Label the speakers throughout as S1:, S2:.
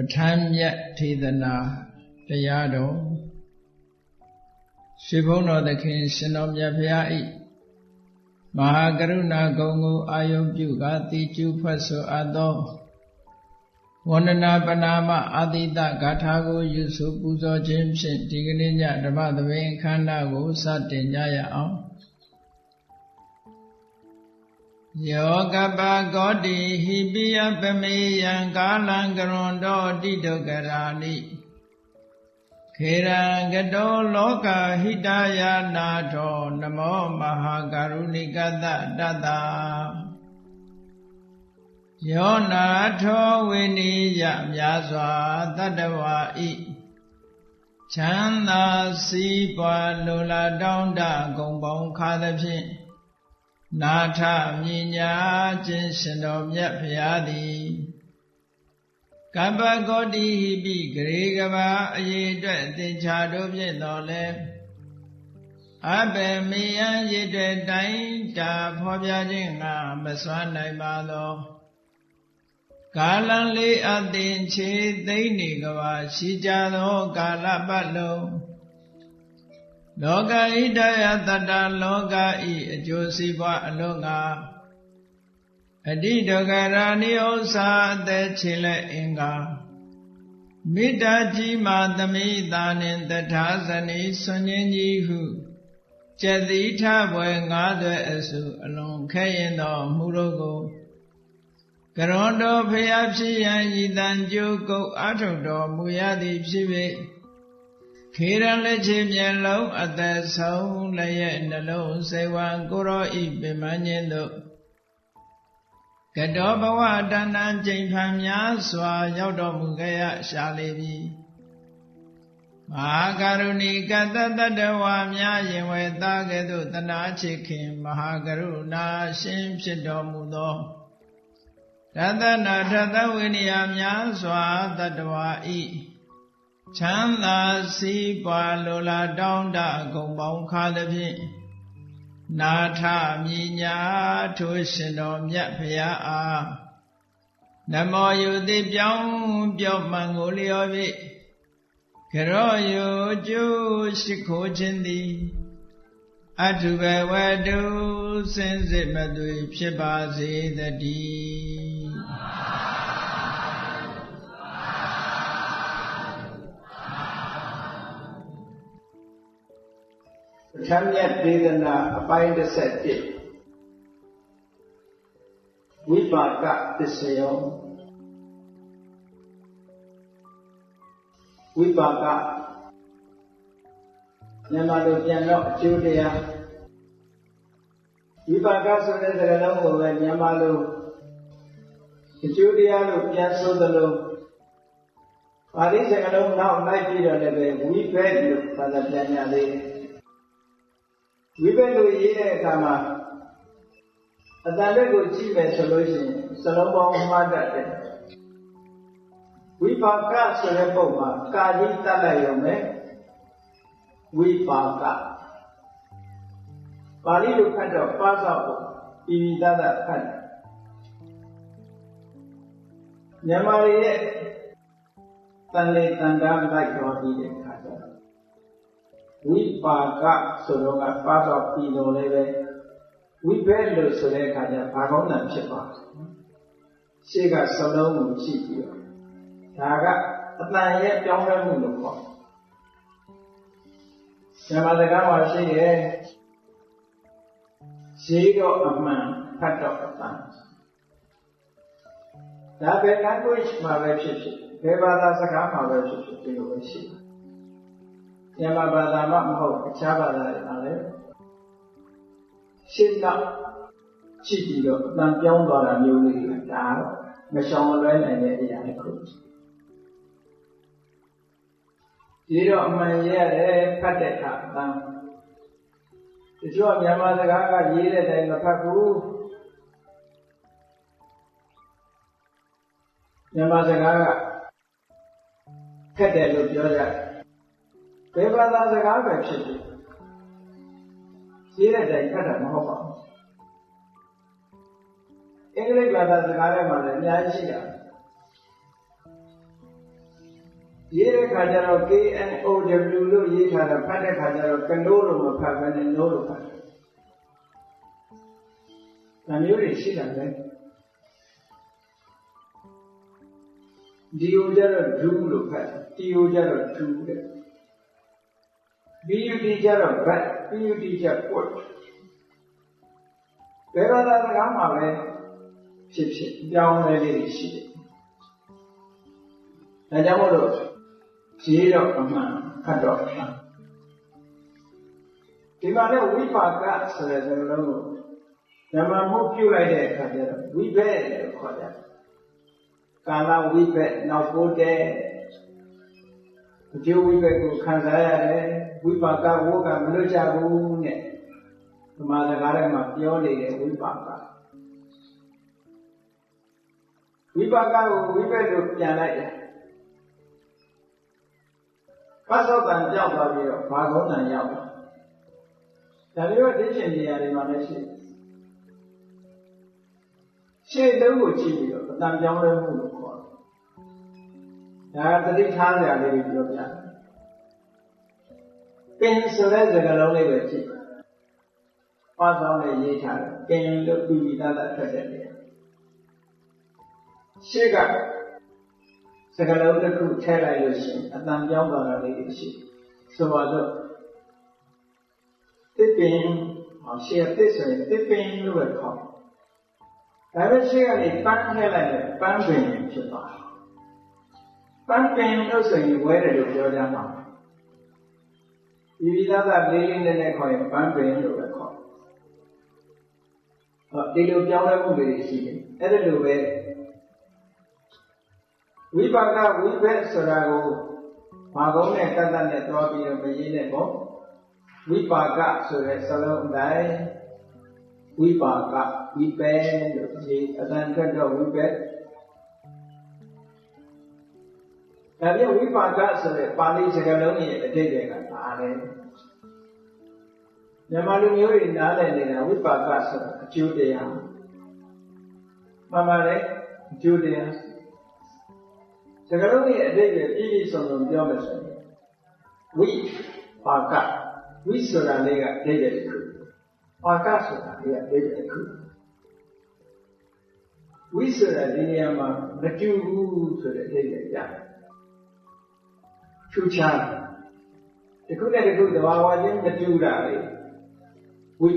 S1: ဋ္ဌာန်းမြတ်ထေသနာတရားတော်ရှင်ဘုန်းတော်သခင်ရှင်တော်မြတ်ဘုရား၏မဟာကရုဏာဂုဏ်ကိုအာယုပြုကာတိကျူဖတ်ဆိုအပ်သောဝန္ဒနာပနာမအာတိတဂါထာကိုယူဆိုပူဇော်ခြင်းဖြင့်ဒီကနေ့ညဓမ္မသဘင်ခန္ဓာကိုစတင်ကြရအောင်ယောကပဂောတိဟိပိယပမေယံကာလံကရွန်တောတိတုကရာနိခေရံကတောလောကဟိတယာနာထောနမောမဟာကရုဏိကတတတယောနာထောဝိနိယမြာစွာတတ္တဝါဤချမ်းသာစီးပွားလိုလားတောင်းတဂုံပေါင်းခါသဖြင့်နာထမြညာခြင်းရှင်တော်မြတ်ဖရာသည်ကပ္ပဂောတိဟိပိဂရေကဘာအရေးအတွက်သင်္ချာတို့ဖြင့်တော်လဲအဘယ်မေယံရည်တဲ့တိုင်းတာဖော်ပြခြင်းငါမစွမ်းနိုင်ပါသောကာလံလေးအသင်ချေသိမ့်နေကဘာရှိကြသောကာလပတ်လုံးလောကဣဒယတတ္တလောကဤအကျိုးစီးပွားအလုံးငါအတိဒဂရာနိဥ္စာအသက်ချေလက်အင်္ဂါမေတ္တာကြီးမာသမိတာနှင့်တထာဇနီဆွန်ញင်းကြီးဟုကျက်သီထဘွယ်ငါးသွဲအစုအလွန်ခဲရင်သောမှုတို့ကိုကရွန်တော်ဖျားဖြစ်ရန်ဤတန်ကြိုးကုတ်အထုတော်မူရသည်ဖြစ်၍ခေရန်လက်ချေမျက်လုံးအသက်ဆုံးလည်းရဲ့နှလုံးစေဝံကိုရောဤပင်မခြင်းတို့ကတောဘဝတဏ္ဍကျိန်ဖန်များစွာရောက်တော်မူခဲ့ရရှာလေပြီမဟာကရုဏီကတတတ္တဝါများရင်ဝေသားကဲ့သို့တနာချစ်ခင်မဟာကရုဏာရှင်ဖြစ်တော်မူသောတသနာထသဝိနည်းများစွာတတ္တဝါဤချမ်းသာစီးပွားလိုလားတောင်းတဂုံပေါင်းခါသဖြင့်နာထမြညာထိုရှင်တော်မြတ်ဖရာအားနမောယုတိပြောင်းပြောမှန်ကိုလျော်၍ကရောယုကျိုးရှိခိုးခြင်းသည်အထုဘဝတုစင်စစ်မသွေဖြစ်ပါစေတည်း
S2: ပဋ္ဌာန်းမြတ်ဒေသနာအပိုင်း17ဝိပါကပစ္စယောဝိပါကမြန်မာလိုပြန်တော့အကျိုးတရားဝိပါကဆိုတဲ့စကားလုံးကိုပဲမြန်မာလိုအကျိုးတရားလို့ပြန်ဆိုသလိုပါဠိစကားလုံးနောက်လိုက်ပြီးတော့လည်းပဲဝိဘက်လို့ဘာသာပြန်ရသေးတယ်ဝိဘက်လို့ရေးတဲ့အခါမှာအတန်လက်ကိုကြည့်မယ်ဆိုလို့ရှိရင်စလုံးပေါင်းမှားတတ်တယ်ဝိပါကဆိုတဲ့ပုံမှာကာကြီးတတ်လိုက်ရုံနဲ့ဝိပါကပါဠိလိုဖတ်တော့ပါစောက်ပုံဤတတ်ဖတ်မြန်မာရဲ့တန်လေတန်တာလိုက်တော်ပြီးတဲ့အခါကျတော့ဝိပါကဆိုတော့ကပါစောက်ပြီးတော့လည်းပဲဝိဘက်လို့ဆိုတဲ့အခါကျဘာကောင်းတာဖြစ်ပါရှေ့ကစလုံးကိုကြည့်ပြီးတော့ဒါကအတန်ရဲ့ပြောင်းလဲမှုလို့ခေါ်မြန်မာစကားမှာရှိရဲ့ရေးတော့အမှန်ဖတ်တော့အတန်ဒါပဲ language မှာပဲဖြစ်ဖြစ်ဘယ်ဘာသာစကားမှာပဲဖြစ်ဖြစ်ဒီလိုပဲရှိတယ်မြန်မာဘာသာမှမဟုတ်အခြားဘာသာတွေမှာလည်းရှင်းတော့ကြည့်ပြီးတော့အတန်ပြောင်းသွားတာမျိုးလေးကဒါတော့မရှောင်မလွဲနိုင်တဲ့အရာတစ်ခုဒီတော့အမှန်ရတယ်ဖတ်တဲ့အခါအတန်တချို့မြန်မာစကားကရေးတဲ့တိုင်မဖတ်ဘူးမြန်မာစကားကခက်တယ်လို့ပြောကြဘယ်ဘာသာစကားပဲဖြစ်ဖြစ်ရေးတဲ့တိုင်ဖတ်တာမဟုတ်ပါဘူးအင်္ဂလိပ်ဘာသာစကားထဲမှာလည်းအများကြီးရှိတယ် ရေးတဲ့ခါကျတော့ KNOW လို့ရေးထားတာဖတ်တဲ့ခါကျတော့ကနိုးလို့မဖတ်ဘဲနဲ့နိုးလို့ဖတ်တယ်။ဒါမျိုးတွေရှိတာပဲ။ဒီကိုကျတော့ဒူးလို့ဖတ်တယ်။တီကိုကျတော့ဒူးတဲ့။ BUD ကျတော့ဘတ် PUD ကျပွတ်ဘယ်ဘာသာစကားမှာပဲဖြစ်ဖြစ်ပြောင်းလဲလေးတွေရှိတယ်။ဒါကြောင့်မို့လို့ရေးတော့အမှန်ခတ်တော့မှန်ဒီမှာလည်းဝိပါကဆိုတဲ့စကားလုံးကိုဓမ္မမှုပြုလိုက်တဲ့အခါကျတော့ဝိဘက်လို့ခေါ်ကြတယ်။ကာလဝိဘက်နောက်ပိုးတဲ့အကျိုးဝိဘက်ကိုခံစားရတယ်ဝိပါကဝိကမလွတ်ကြဘူးနဲ့ဓမ္မစကားထဲမှာပြောနေတဲ့ဝိပါကဝိပါကကိုဝိဘက်လို့ပြန်လိုက်တယ်ပတ်သောတန်ကြောက်သွားပြီးတော့ဘာကုန်းတန်ရောက်တာဒါမျိုးဒိဋ္ဌိနေရာတွေမှာလည်းရှိရှေ့တုံးကိုကြည့်ပြီးတော့အတန်ပြောင်းလဲမှုလို့ခေါ်တယ်ဒါသတိထားစရာလေးတွေပြောပြတယ်ပင်ဆိုတဲ့စကားလုံးလေးပဲကြည့်ပတ်သောနဲ့ရေးထားတယ်ပင်လို့ပြီးပြီးသားသားထွက်တဲ့နေရာရှေ့ကစကားလုံးတစ်ခုထည့်လိုက်လို့ရှိရင်အတန်ပြောင်းသွားတာလေးတွေရှိဆိုပါတော့တစ်ပင်ရှေ့တစ်ဆိုရင်တစ်ပင်လို့ပဲခေါ်ဒါပေမဲ့ရှေ့ကနေပန်းထည့်လိုက်ရင်ပန်းပင်ဖြစ်သွားတယ်ပန်းပင်လို့ဆိုရင်ဝဲတယ်လို့ပြောကြမှာဒီသားသားလေးလေးနဲ့နဲ့ခေါ်ရင်ပန်းပင်လို့ပဲခေါ်ဒီလိုပြောင်းလဲမှုတွေရှိတယ်အဲ့ဒါလိုပဲဝိပါကဝိဘက်ဆိုတာကိုဘာကုန်းနဲ့ကတ္တနဲ့တွားပြီးတော့မရေးနဲ့ပေါ့ဝိပါကဆိုတဲ့စလုံးအတိုင်းဝိပါကဝိဘက်လို့ရေးအတန်ထွက်တော့ဝိဘက်ဒါပြဝိပါကဆိုတဲ့ပါဠိစကားလုံးရဲ့အဓိပ္ပာယ်ကဘာလဲမြန်မာလူမျိုးတွေနားလည်နေတာဝိပါကဆိုတာအကျိုးတရားမှန်ပါတယ်အကျိုးတရားစကားလုံးရဲ့အဓိပ္ပာယ်ပြည့်ပြည့်စုံစုံပြောမယ်ဆိုရင်ဝိပါကဝိဆိုတာလေးကအဓိပ္ပာယ်တစ်ခုပါကဆိုတာလေးကအဓိပ္ပာယ်တစ်ခုဝိဆိုတာဒီနေရာမှာမတူဘူးဆိုတဲ့အဓိပ္ပာယ်ရတယ်ထူးခြားတယ်တစ်ခုနဲ့တစ်ခုသဘာဝချင်းမတူတာလေဝိ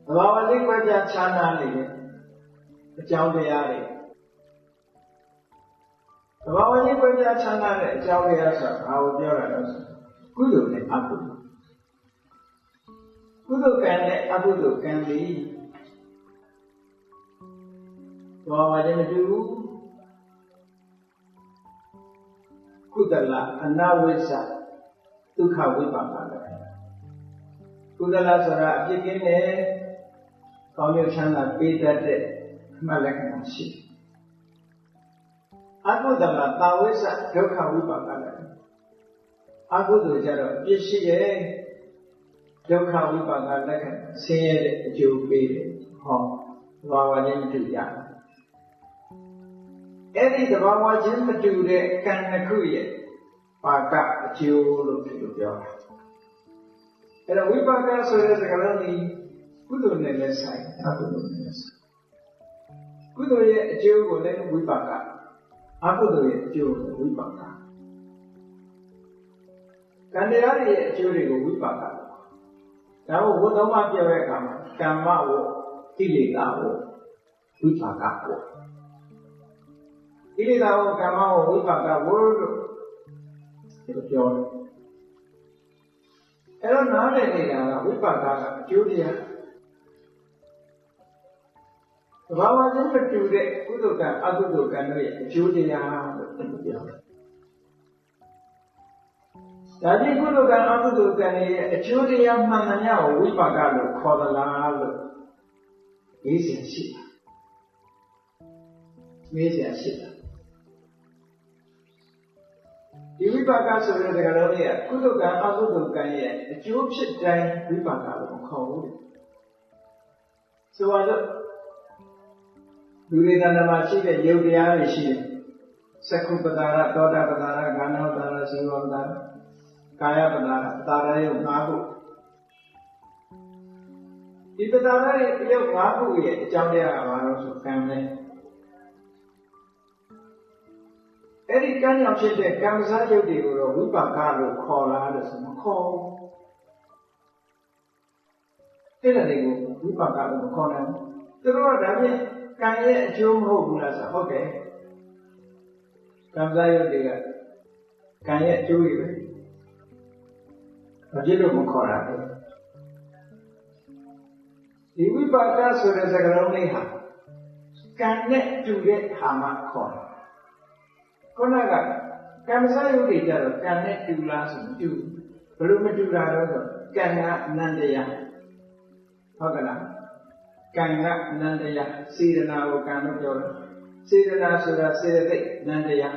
S2: သဘာဝလေးကွဲပြားခြားနားနေတယ်အကြောင်းတရားတွေသဘာဝချင်းကွဲပြားခြားနားတဲ့အကြောင်းတရားဆိုတာဘာကိုပြောတာလဲဆိုကုသိုလ်နဲ့အကုသိုလ်ကုသိုလ်ကံနဲ့အကုသိုလ်ကံသည်သဘာဝချင်းမတူဘူးကုသလအနဝိဇ္ဇဒုက္ခဝိပါကလည်းကုသလဆိုတာအပြစ်ကင်းတဲ့ကောင်းကျိုးချမ်းသာပေးတတ်တဲ့အမှတ်လက္ခဏာရှိတယ်အကုသလတာဝိဇ္ဇဒုက္ခဝိပါကလည်းအကုသိုလ်ကြတော့အပြစ်ရှိတဲ့ဒုက္ခဝိပါကလက္ခဏာဆင်းရဲတဲ့အကျိုးပေးတယ်ဟောသဘာဝချင်းမတူကြဘူးအဲ့ဒီသဘာဝချင်းမတူတဲ့ကံတစ်ခုရဲ့ပါကအကျိုးလို့ဒီလိုပြောတာအဲ့တော့ဝိပါကဆိုတဲ့စကားလုံးကြီးကုသိုလ်နဲ့လည်းဆိုင်အကုသိုလ်နဲ့လည်းဆိုင်ကုသိုလ်ရဲ့အကျိုးကိုလည်းဝိပါကအကုသိုလ်ရဲ့အကျိုးကိုဝိပါကကံတရားတွေရဲ့အကျိုးတွေကိုဝိပါကဒါကိုဝတ်သုံးပါပြောတဲ့အခါမှာကမ္မဝကိလေသာဝဝိပါကဝကိလေသာဝကမ္မဝဝိပါကဝလို့ဒီလိုပြောတယ်အဲ့တော့နားလည်နေတာကဝိပါကကအကျိုးတရားသဘာဝချင်းမတူတဲ့ကုသိုလ်ကံအကုသိုလ်ကံတို့ရဲ့အကျိုးတရားလို့ပြောတယ်ဒါကြည့်ကုသိုလ်ကံအကုသိုလ်ကံရဲ့အကျိုးတရားမှန်မှန်ကိုဝိပါကလို့ခေါ်သလားလို့မေးစရာရှိတာမေးစရာရှိတာဒီဝိပါကဆိုတဲ့စကားလုံးလေးကကုသိုလ်ကံအကုသိုလ်ကံရဲ့အကျိုးဖြစ်တိုင်းဝိပါကလို့မခေါ်ဘူးဆိုတော့လူတွေတဏ္ဍာမှာရှိတဲ့ယုတ်တရားတွေရှိတယ် Sakhu Padara, Toda Padara, Gana Padara, Siva Padara, Kaya Padara, Padara yung Magu. Di Padara yung Magu yung trong dia Amaro Su Kamne. Eri Kanya Chite, Kamsa Yodi Uro, Vipakalu, Kola, Desuma, Kol. Tila Nigu, Vipakalu, Kola. Terus Dami, Kanya Jum Ho Bulasa, okay. Kamsa Yodi Kanya Jui. Ajilu Mukora. Di Vipaka Sura Sagaroni Ha. Kanya Jui Hama Kora. Konaga, Kamsa Yodi Jaro, Kanya Jula Sum, belum Jula Rodo, Kanya Nandaya. Hogana. Kanya Nandaya, Sirana Okano Jora, Sirana Sura Sirate Nandaya.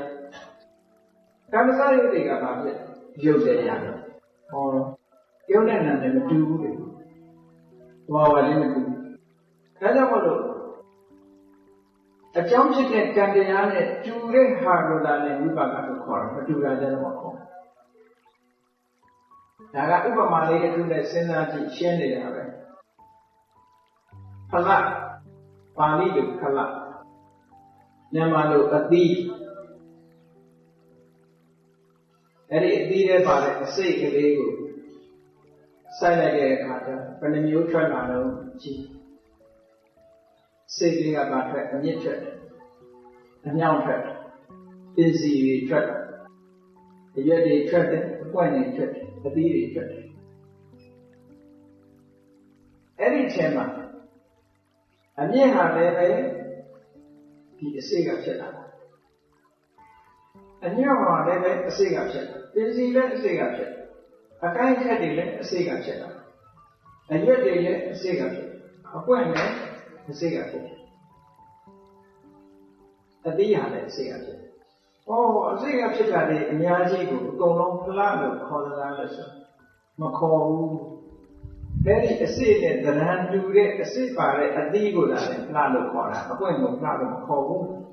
S2: Kamsa Yodi Gababe, Yodaya. Or Yonana never do it. Wow, I didn't do. Kajamolo. A jumping at Candiane, Jure Hardolan and Vipaka to Kor, but do rather than Mako. Naga Upamali to the Senati Shendaya. Pala, Pali to Kala, Namalo Adi. Eri Dide Pare, say a lego. Silent Kata, when the new Tranano, Say about a knitted, a young tread, busy tread, a yearly tread, a pointy tread, a beady tread. Any chamber, a near her lay, the cigar cheddar. A near one lay a cigar cheddar, busy let a cigar cheddar, a kind caddy let a cigar cheddar, a yearly let a cigar cheddar, a pointy. Cigarette. A dear cigarette. Oh, a cigarette, a Yajigo, go long plano, call the Anderson. Macau. Very a cigarette, the hand do get a cigarette, a digo, and plano corner, a point of plano Macau.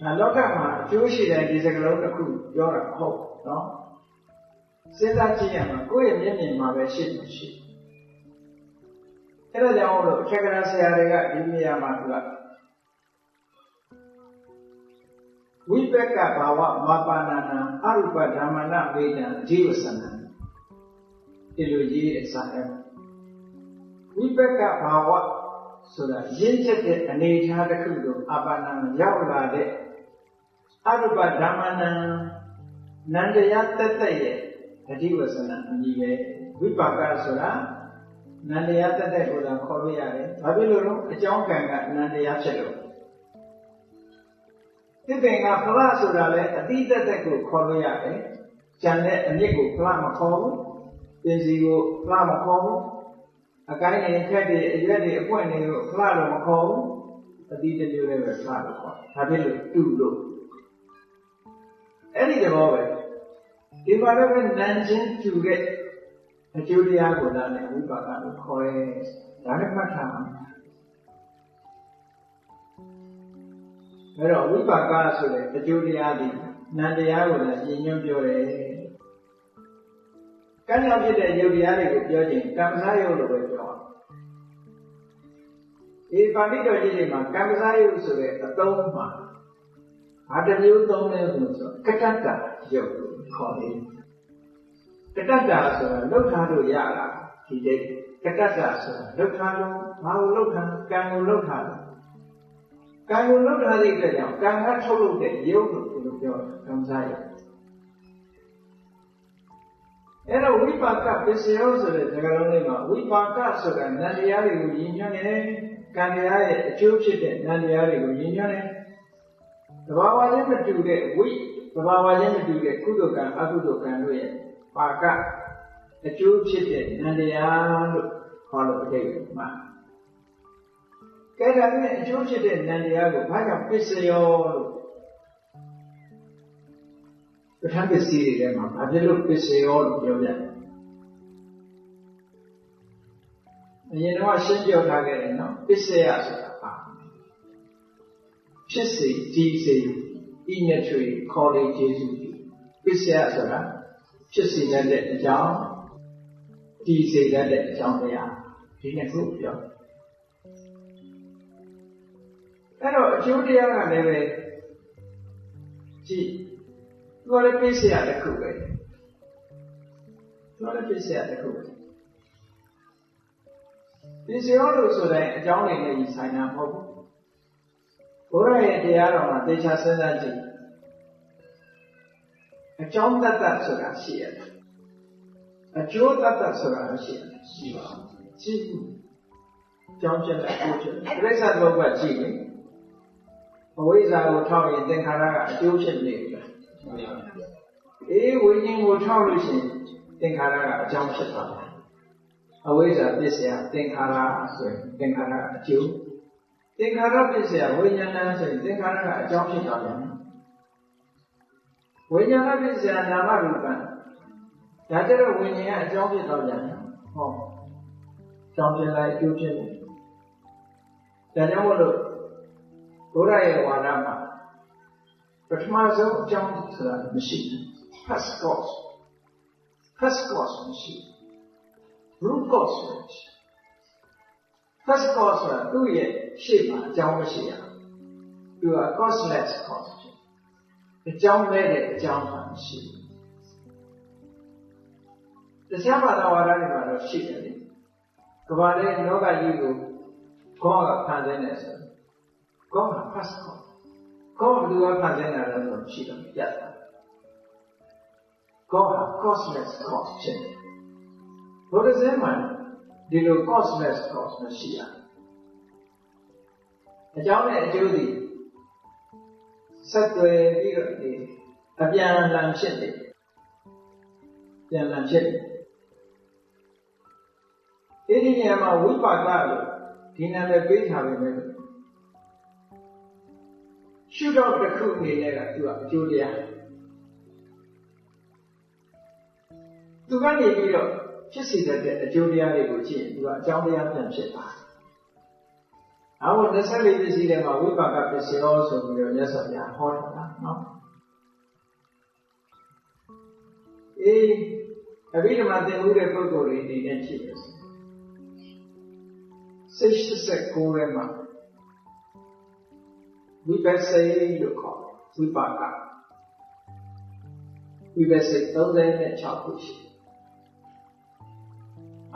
S2: Now, look at my Jewish and is a load of crew, you're a hope, no? Say that Giam, go and in my ship. Era jamu cakap saya ada dunia maklum. Vipaka bawa mapanana arupa dhamana veda jivasana. Iluji esahnya. Vipaka bawa sudah jenjat aneh ada kudo apana jauh lade arupa dhamana nandaya tetaya jivasana jiwe vipaka sudah Nandaya Tata Buddha Korea, Babiloro, a Jonka, Nandaya Shadow. Tipping a Palasura, a Dita Teku Korea, Janet and Nico Plama Call, Bizigo Plama Call, a guy named Teddy, a ready appointing Plama Call, a Dita Deliver Plama Call, Babiloro, Tudo. Any of all, if I ever mentioned to get a Julia would have been Vipaka to Korea, Dharmakam. Pero Vipaka so that the Julia did, Nandaya would have been your Jore. Can you get a Julia with judging? Kamsayo the way on. If I did a Jima, Kamsayo so that a Toma. After you don't know, Katata, you call it. Katata look how to Yara, he did. Katata look how look how, can you look how? Can you look how they get down? Can I told that you look your Kamsaya? And a Vipaka, this is also the Tagalonima, Vipaka so that Nadiari will union, Candiai, Churchit, Nadiari will union. The Baba never do that, the Baba never do that, Kudokan, Akudokan, Paka, a Churchit, Nadian, holiday, man. Get a Churchit, Nadiago, Paka, Pisio. But have you seen them? I did look Pisio, you're there. And you know, I sent your target, no? Pisio. ဖြစ်စေဒီစေဤနဲ့ထွေခေါ်လေကျေးဇူးပြုပစ္စယဆိုတာဖြစ်စေတဲ့အကြောင်းဒီစေတဲ့အကြောင်းတရားဒီနှစ်ခုပြောအဲ့တော့အကျိုးတရားကလည်းပဲကြည့်သူကလည်းပစ္စယတစ်ခုပဲသူကလည်းပစ္စယတစ်ခုပဲပစ္စယောလို့ဆိုတဲ့အကြောင်းတွေနဲ့ကြီးဆိုင်တာမဟုတ်ဘူးဘုရားရဲ့တရားတော်မှာသေချာစဉ်းစားကြည့်အကြောင်းတတ်တတ်ဆိုတာရှိရတယ်အကျိုးတတ်တတ်ဆိုတာရှိရတယ်ရှိပါဘူးရှိဘူးကြောင်းချက်နဲ့အကျိုးချက်ပြိဿဘုရားကြည့်ရင်အဝိဇ္ဇာကိုထောက်ရင်သင်္ခါရကအကျိုးဖြစ်နေပြီလားအေးဝိညာဉ်ကိုထောက်လို့ရှိရင်သင်္ခါရကအကြောင်းဖြစ်သွားတယ်အဝိဇ္ဇာပစ္စယသင်္ခါရဆိုရင်သင်္ခါရအကျိုးသင်္ခါရပစ္စယဝိညာဏဆိုရင်သင်္ခါရကအကြောင်းဖြစ်သွားတယ်ဝိညာဏပစ္စယနာမရူပံဒါကြတော့ဝိညာဉ်ကအကြောင်းဖြစ်သွားတယ်ဟောကြောင်းဖြစ်လိုက်အကျိုးဖြစ်တယ်ဒါကြောင့်မို့လို့ဘုရားရဲ့ဝါဒမှာပထမဆုံးအကြောင်းဆိုတာမရှိဘူး first cause မရှိ root cause မရှိ first cause ဆိုတာသူ့ရဲ့ရှေ့မှာအကြောင်းမရှိရသူက causeless cause အကြောင်းမဲ့တဲ့အကြောင်းမှမရှိဘူးတရားဘာသာဝါဒတွေမှာတော့ရှိတယ်လေကမ္ဘာလေးလောကကြီးကိုကောကဖန်ဆင်းနေဆိုကောက first cause ကောဘယ်သူကဖန်ဆင်းတာလဲဆိုရှိတယ်ပြတ်တာကောက causeless cause ဖြစ်တယ်ဘုရားဇင်းမှာဒီလို causeless cause မရှိရအကြောင်းနဲ့အကျိုးသည်ဆက်သွယ်ပြီးတော့ဒီအပြန်အလှန်ဖြစ်တယ်ပြန်အလှန်ဖြစ်တယ်အဲ့ဒီနေရာမှာဝိပါကလို့ဒီနာမည်ပေးထားပေမဲ့ရှုတော့တစ်ခုအနေနဲ့ကသူကအကျိုးတရားသူကနေပြီးတော့ဖြစ်စေတဲ့အကျိုးတရားတွေကိုကြည့်ရင်သူကအကြောင်းတရားပြန်ဖြစ်တာအခု24ပစ္စည်းထဲမှာဝိပါကပစ္စယောဆိုပြီးတော့မြတ်စွာဘုရားဟောတာနော်အေးအဘိဓမ္မာသင်မှုတဲ့ပုဂ္ဂိုလ်တွေအနေနဲ့ကြည့်ရစေစိတ်89ထဲမှာဝိပဿနာလို့ခေါ်ဝိပါကဝိပဿနာ36ခုရှိ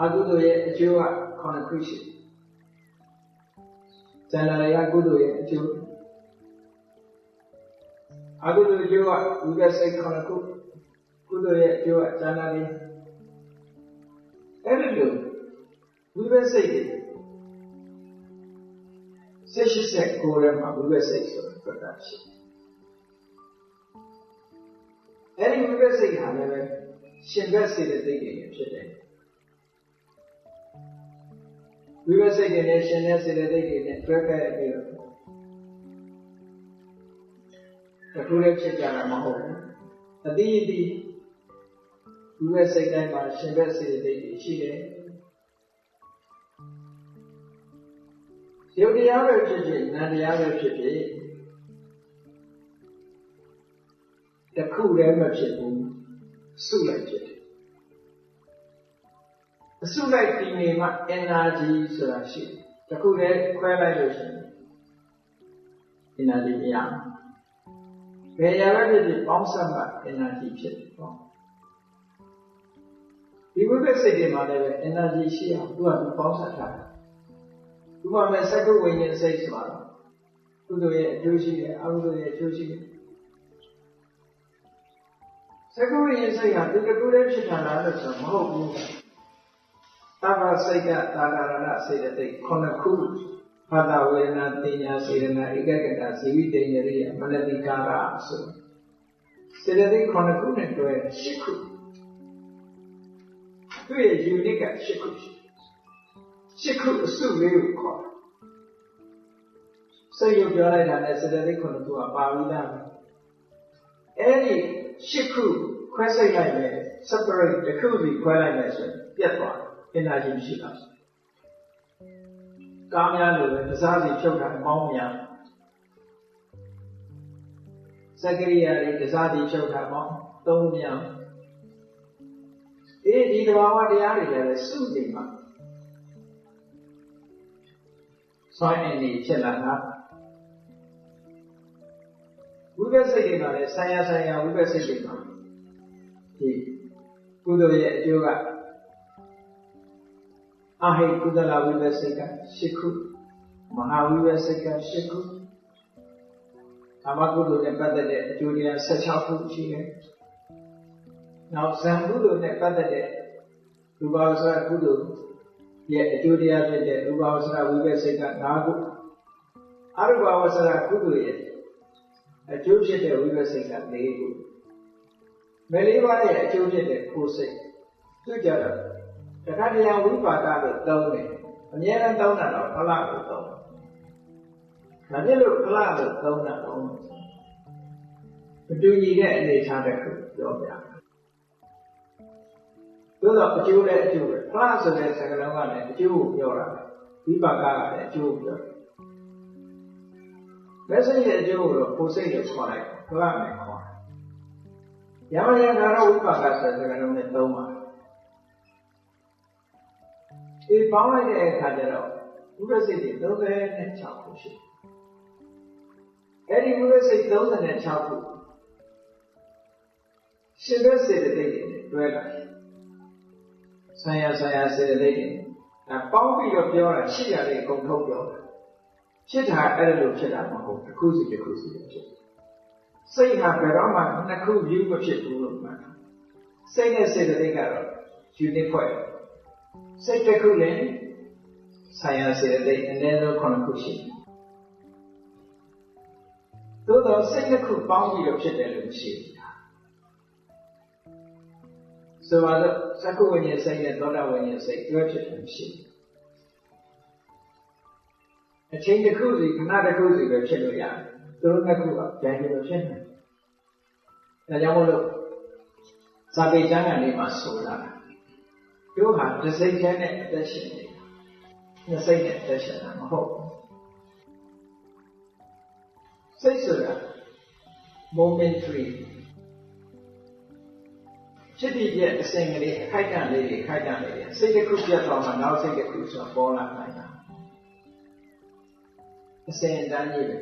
S2: အကုသိုလ်ရဲ့အကျိုးက9ခုရှိဇန္နရယကုသိုလ်ရဲ့အကျိုးအကုသိုလ်အကျိုးကဝိပဿနာ9ခုကုသိုလ်ရဲ့အကျိုးကဇန္နရယအဲ့ဒီလိုဝိပဿနာစိတ်89ထဲမှာဝိပဿနာဆိုတာပြတာရှိအဲ့ဒီဝိပဿနာဟာလည်းပဲရှင်ဘက်စေတသိက်တွေဖြစ်တယ်ဝိပဿနာနဲ့ရှင်တဲ့စေတသိက်တွေနဲ့တွဲခဲ့ပြီးတော့တခုလည်းဖြစ်ကြတာမဟုတ်ဘူးအတိအတိဝိပဿနာတိုင်းမှာရှင်ဘက်စေတသိက်တွေရှိတယ်ယုတ်တရားပဲဖြစ်ဖြစ်နံတရားပဲဖြစ်ဖြစ်တခုလည်းမဖြစ်ဘူးစုလိုက်ဖြစ်တယ်အစုလိုက်တည်နေမှ energy ဆိုတာရှိတယ်တခုလည်းခွဲလိုက်လို့ရှိရင် energy မရဘူးဘယ်ရပဲဖြစ်ဖြစ်ပေါင်းစပ်မှ energy ဖြစ်တယ်ပေါ့ဒီဝိပဿနာတွေမှာလည်း energy ရှိအောင်သူကပေါင်းစပ်ထားတယ်ဥပမာစကုဝိညာဉ်စိတ်ဆိုတာကုသိုလ်ရဲ့အကျိုးရှိတယ်အကုသိုလ်ရဲ့အကျိုးရှိတယ်စကုဝိညာဉ်စိတ်ဟာဒီတစ်ခုတည်းဖြစ်တာလားလို့ဆိုမဟုတ်ဘူးသဗ္ဗစိတ်ကသာရဏစေတသိက်9ခုဘာသာဝေဒနာပညာစေတနာဧကဂတဇီဝိတ္တရိယမနတိကာရဆိုစေတသိက်9ခုနဲ့တွဲ10ခုသူရဲ့ unique က10ခုရှစ်ခုအစုလေးကိုခေါ်စိတ်ရုပ်ပြောလိုက်တာနဲ့စေတသိက်9ခုကပါပြီးသားပဲအဲ့ဒီရှစ်ခုခွဲစိတ်လိုက်မယ် separate တစ်ခုစီခွဲလိုက်မယ်ဆိုရင်ပြတ်သွားတယ် energy မရှိပါဘူးကားများလိုပဲတစားစီဖြုတ်တာမောင်းများ စက္ကရိယာတွေတစားတီချုပ်တာပေါ့သုံးမြောင်ဒီတဘာဝတရားတွေလည်းစုနေမှာစွန့်နေဖြစ်လာတာဝိပဿစိတ်တွေမှာလည်းဆံရဝိပဿစိတ်တွေမှာဒီကုသိုလ်ရဲ့အကျိုးကအဟိကုသလဝိပဿစိတ်က8ခုမဟာဝိပဿစိတ်က8ခုကာမကုသိုလ်နဲ့ပတ်သက်တဲ့အကျိုးတရား16ခုရှိတယ်။နောက်ဇံကုသိုလ်နဲ့ပတ်သက်တဲ့ရူပဝဆရာကုသိုလ်ရဲ့အကျိုးတရားဖြစ်တဲ့ရူပဝဆရာဝိပဿစိတ်က9ခုအရူပဝဆရာကုသိုလ်ရဲ့အကျိုးဖြစ်တဲ့ဝိပဿစိတ်က4ခုမလေးပါးရဲ့အကျိုးဖြစ်တဲ့ကိုယ်စိတ်သူကြတော့တခါတရံဝိပါကလို့သုံးတယ်အများအားသုံးတာတော့ဖလားလို့သုံးတယ်ဒါဖြစ်လို့ဖလားလို့သုံးတာတော့မတူညီတဲ့အနေအထားတစ်ခုပြောပြသို့တော့အကျိုးနဲ့အကျိုးပဲဖလားဆိုတဲ့စကားလုံးကလည်းအကျိုးကိုပြောတာပဲဝိပါကကလည်းအကျိုးကိုပြောတယ်လက်ရှိရဲ့အကျိုးကိုတော့ကိုယ်စိတ်ကိုခေါ်လိုက်ဖလားနဲ့ခေါ်တယ်ယမယံကာရဝိပါကဆိုတဲ့စကားလုံးနဲ့သုံးပါဒီပေါင်းလိုက်တဲ့အခါကျတော့ဝိပဿစိတ်တွေ36ခုရှိတယ်အဲ့ဒီဝိပဿစိတ်36ခုရှင်ဘက်စေတသိက်တွေတွဲလာတယ်ဆံရစေတသိက်တွေပေါင်းပြီးတော့ပြောတာရှိရတဲ့အကုန်ထုတ်ပြောတာဖြစ်တာအဲ့လိုဖြစ်တာမဟုတ်တစ်ခုစီတစ်ခုစီဖြစ်စိတ်ဟာဘယ်တော့မှနှစ်ခု view မဖြစ်ဘူးလို့မှတ်တာစိတ်နဲ့စေတသိက်ကတော့ unit ဖွဲ့စိတ်တစ်ခုနဲ့ဆံရစေတသိက်အနည်းဆုံး9ခုရှိတယ်သို့တော့စိတ်တစ်ခုပေါင်းပြီးတော့ဖြစ်တယ်လို့ရှိတယ်ဆိုတော့သက္ကဝိညာဉ်စိတ်နဲ့သောတာဝိညာဉ်စိတ်တွဲဖြစ်တယ်ရှိတယ်အချိန်တစ်ခုစီခဏတစ်ခုစီပဲဖြစ်လို့ရတယ်သူတို့နှစ်ခုကကြိုင်လို့ဖြစ်နေတယ်ဒါကြောင့်မို့လို့ဇာတိကျမ်းဂန်လေးမှာဆိုတာတို့ဟာတစ်စိတ်တည်းနဲ့အသက်ရှင်နေတာနှစ်စိတ်နဲ့အသက်ရှင်တာမဟုတ်ဘူးစိတ်ဆိုတာ momentary ဖြစ်ပြီးပြအစဉ်ကလေးအခိုက်အတန့်လေးတွေစိတ်တစ်ခုပြတ်သွားမှနောက်စိတ်တစ်ခုဆိုပေါ်လာနိုင်တာအစဉ်တန်းကြီးပဲ